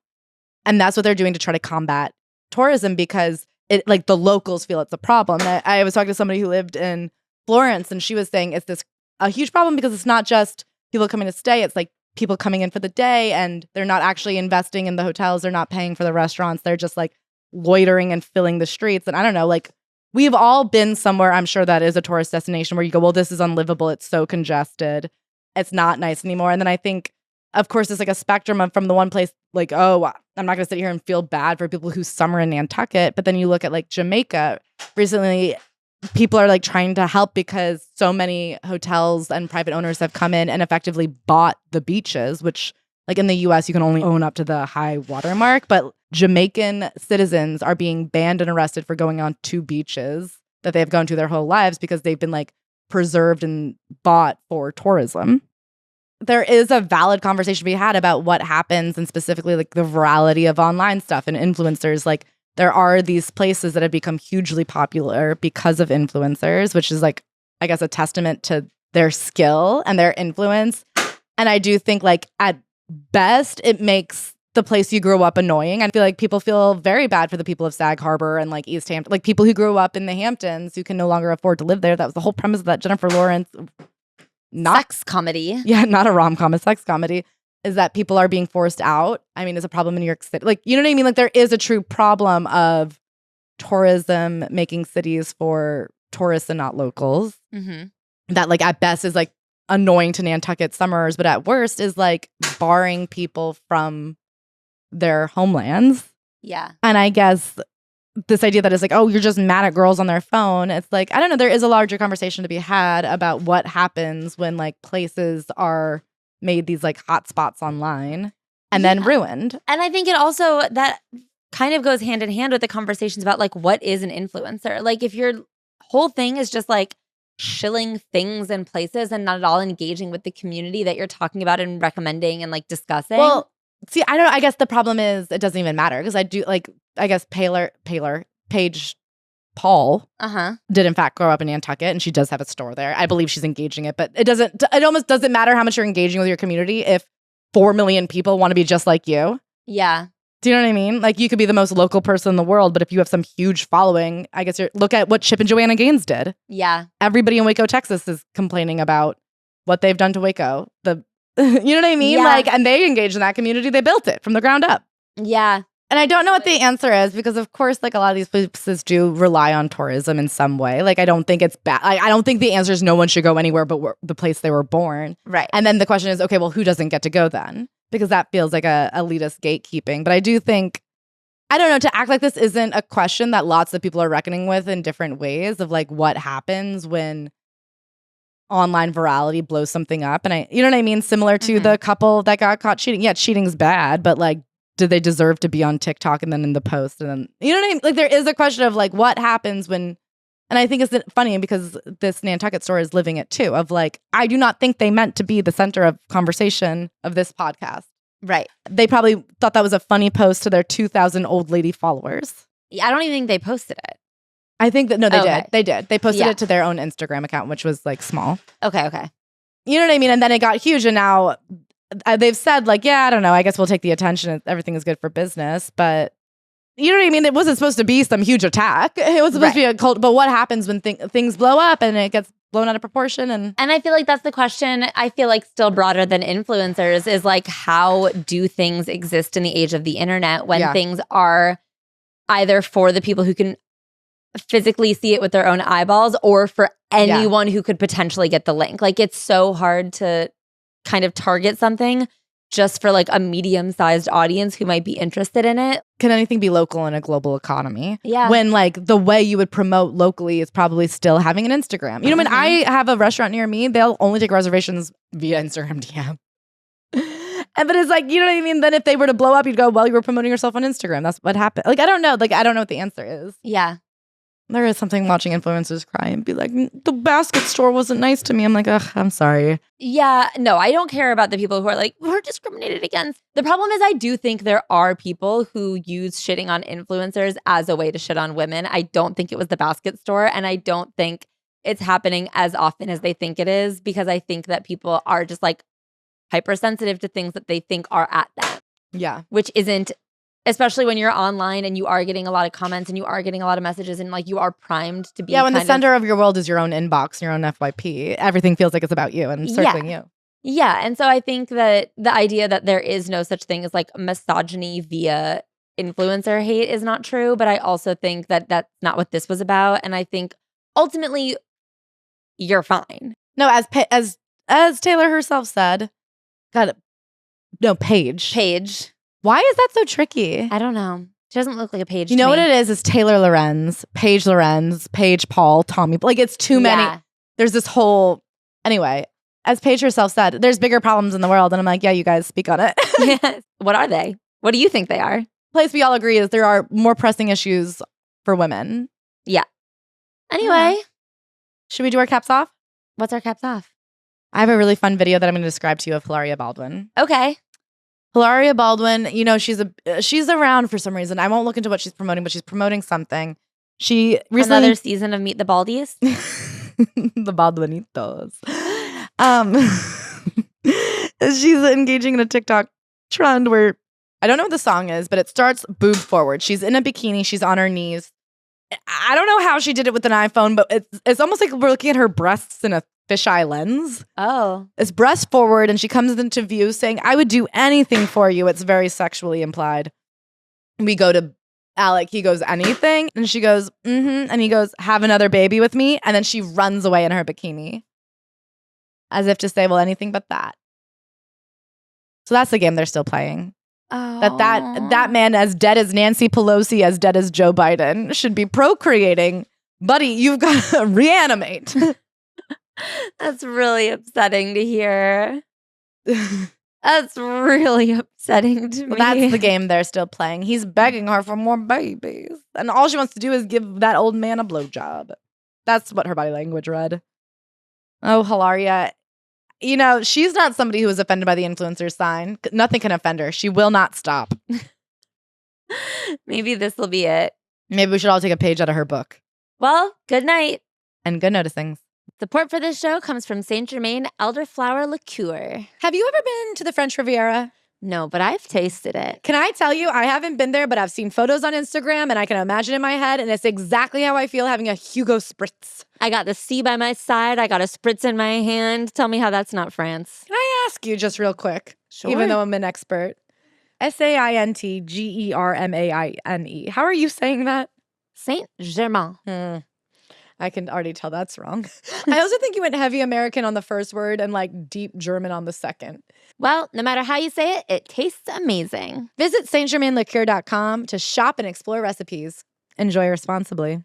And that's what they're doing to try to combat tourism because it like the locals feel it's a problem. I was talking to somebody who lived in Florence and she was saying it's a huge problem because it's not just people coming to stay. It's like people coming in for the day and they're not actually investing in the hotels. They're not paying for the restaurants. They're just like loitering and filling the streets. And I don't know, like we've all been somewhere, I'm sure, that is a tourist destination where you go, well, this is unlivable. It's so congested. It's not nice anymore. And then I think, of course, it's like a spectrum of from the one place, like, oh, I'm not going to sit here and feel bad for people who summer in Nantucket. But then you look at like Jamaica. Recently, people are like trying to help because so many hotels and private owners have come in and effectively bought the beaches, which like in the US, you can only own up to the high water mark. But Jamaican citizens are being banned and arrested for going on 2 beaches that they've gone to their whole lives because they've been like preserved and bought for tourism. There is a valid conversation to be had about what happens and specifically like the virality of online stuff and influencers. Like there are these places that have become hugely popular because of influencers, which is like, I guess, a testament to their skill and their influence. And I do think like at best, it makes the place you grew up annoying. I feel like people feel very bad for the people of Sag Harbor and like East Hampton, like people who grew up in the Hamptons who can no longer afford to live there. That was the whole premise of that Jennifer Lawrence sex comedy. Yeah, not a rom-com, a sex comedy, is that people are being forced out. I mean, it's a problem in New York City. Like, you know what I mean? Like, there is a true problem of tourism making cities for tourists and not locals. That, like, at best is, like, annoying to Nantucket summers, but at worst is, like, barring people from their homelands. Yeah. And I guess this idea that is like, oh, you're just mad at girls on their phone. It's like, I don't know. There is a larger conversation to be had about what happens when, like, places are made these, like, hot spots online and then ruined. And I think it also, that kind of goes hand in hand with the conversations about, like, what is an influencer? Like, if your whole thing is just, like, shilling things and places and not at all engaging with the community that you're talking about and recommending and, like, discussing. Well, see, I don't know. I guess the problem is it doesn't even matter because I do, like, I guess Paige Paul did in fact grow up in Nantucket, and she does have a store there. I believe she's engaging it, but it almost doesn't matter how much you're engaging with your community if 4 million people want to be just like you. Yeah. Do you know what I mean? Like, you could be the most local person in the world, but if you have some huge following, I guess look at what Chip and Joanna Gaines did. Yeah. Everybody in Waco, Texas is complaining about what they've done to Waco. You know what I mean? Yeah. Like, and they engaged in that community. They built it from the ground up. Yeah. And I don't know what the answer is because, of course, like, a lot of these places do rely on tourism in some way. Like, I don't think it's bad. I don't think the answer is no one should go anywhere but the place they were born. Right. And then the question is, okay, well, who doesn't get to go then? Because that feels like a elitist gatekeeping. But I do think, I don't know, to act like this isn't a question that lots of people are reckoning with in different ways of, like, what happens when online virality blows something up. And you know what I mean? Similar to the couple that got caught cheating. Yeah, cheating's bad, but, like, do they deserve to be on TikTok and then in the post? And then, you know what I mean? Like, there is a question of, like, what happens when, and I think it's funny because this Nantucket store is living it too, of, like, I do not think they meant to be the center of conversation of this podcast. Right. They probably thought that was a funny post to their 2,000 old lady followers. Yeah, I don't even think they posted it. I think that, no, they did. They did. They posted Yeah. it to their own Instagram account, which was, like, small. Okay. You know what I mean? And then it got huge, and now they've said, like, yeah, I don't know, I guess we'll take the attention. Everything is good for business. But you know what I mean? It wasn't supposed to be some huge attack. It was supposed to be a cult. But what happens when things blow up and it gets blown out of proportion? And I feel like that's the question. I feel like still broader than influencers is, like, how do things exist in the age of the internet when things are either for the people who can physically see it with their own eyeballs or for anyone who could potentially get the link. Like, it's so hard to kind of target something just for, like, a medium-sized audience who might be interested in it. Can anything be local in a global economy? Yeah. When, like, the way you would promote locally is probably still having an Instagram. You know, when I have a restaurant near me, they'll only take reservations via Instagram DM. But it's like, you know what I mean? Then if they were to blow up, you'd go, well, you were promoting yourself on Instagram. That's what happened. Like, I don't know. Like, I don't know what the answer is. Yeah. There is something watching influencers cry and be like, the basket store wasn't nice to me. I'm like, ugh, I'm sorry. Yeah, no, I don't care about the people who are like, we're discriminated against. The problem is I do think there are people who use shitting on influencers as a way to shit on women. I don't think it was the basket store, and I don't think it's happening as often as they think it is, because I think that people are just, like, hypersensitive to things that they think are at them. Yeah. Which isn't, especially when you're online and you are getting a lot of comments and you are getting a lot of messages and, like, you are primed to be. Yeah, when the center of your world is your own inbox, your own FYP, everything feels like it's about you and circling you. Yeah. And so I think that the idea that there is no such thing as, like, misogyny via influencer hate is not true. But I also think that that's not what this was about. And I think ultimately you're fine. No, as Taylor herself said, Paige. Why is that so tricky? I don't know. She doesn't look like a Paige. You know what it is Taylor Lorenz, Paige Paul, Tommy. Like, it's too many. Yeah. There's this whole, anyway, as Paige herself said, there's bigger problems in the world. And I'm like, yeah, you guys speak on it. Yes. What are they? What do you think they are? Place we all agree is there are more pressing issues for women. Yeah. Anyway. Should we do our caps off? What's our caps off? I have a really fun video that I'm going to describe to you of Hilaria Baldwin. Okay. Hilaria Baldwin, you know, she's around for some reason. I won't look into what she's promoting, but she's promoting something. She recently another season of Meet the Baldies. The Baldwinitos. She's engaging in a TikTok trend where I don't know what the song is, but it starts boob forward. She's in a bikini. She's on her knees. I don't know how she did it with an iPhone, but it's almost like we're looking at her breasts in a fisheye lens. Oh. It's breast forward, and she comes into view saying, I would do anything for you. It's very sexually implied. We go to Alec. He goes, anything? And she goes, mm-hmm. And he goes, have another baby with me. And then she runs away in her bikini. As if to say, well, anything but that. So that's the game they're still playing. Oh. That man, as dead as Nancy Pelosi, as dead as Joe Biden, should be procreating. Buddy, you've got to reanimate. That's really upsetting to hear. That's really upsetting to me. Well, that's the game they're still playing. He's begging her for more babies. And all she wants to do is give that old man a blowjob. That's what her body language read. Oh, Hilaria. You know, she's not somebody who is offended by the influencer sign. Nothing can offend her. She will not stop. Maybe this will be it. Maybe we should all take a page out of her book. Well, good night. And good noticings. Support for this show comes from Saint Germain Elderflower Liqueur. Have you ever been to the French Riviera? No, but I've tasted it. Can I tell you, I haven't been there, but I've seen photos on Instagram and I can imagine in my head, and it's exactly how I feel having a Hugo Spritz. I got the C by my side. I got a spritz in my hand. Tell me how that's not France. Can I ask you just real quick, Sure. even though I'm an expert? Saintgermaine. How are you saying that? Saint Germain. I can already tell that's wrong. I also think you went heavy American on the first word and like deep German on the second. Well, no matter how you say it, it tastes amazing. Visit saintgermainliqueur.com to shop and explore recipes. Enjoy responsibly.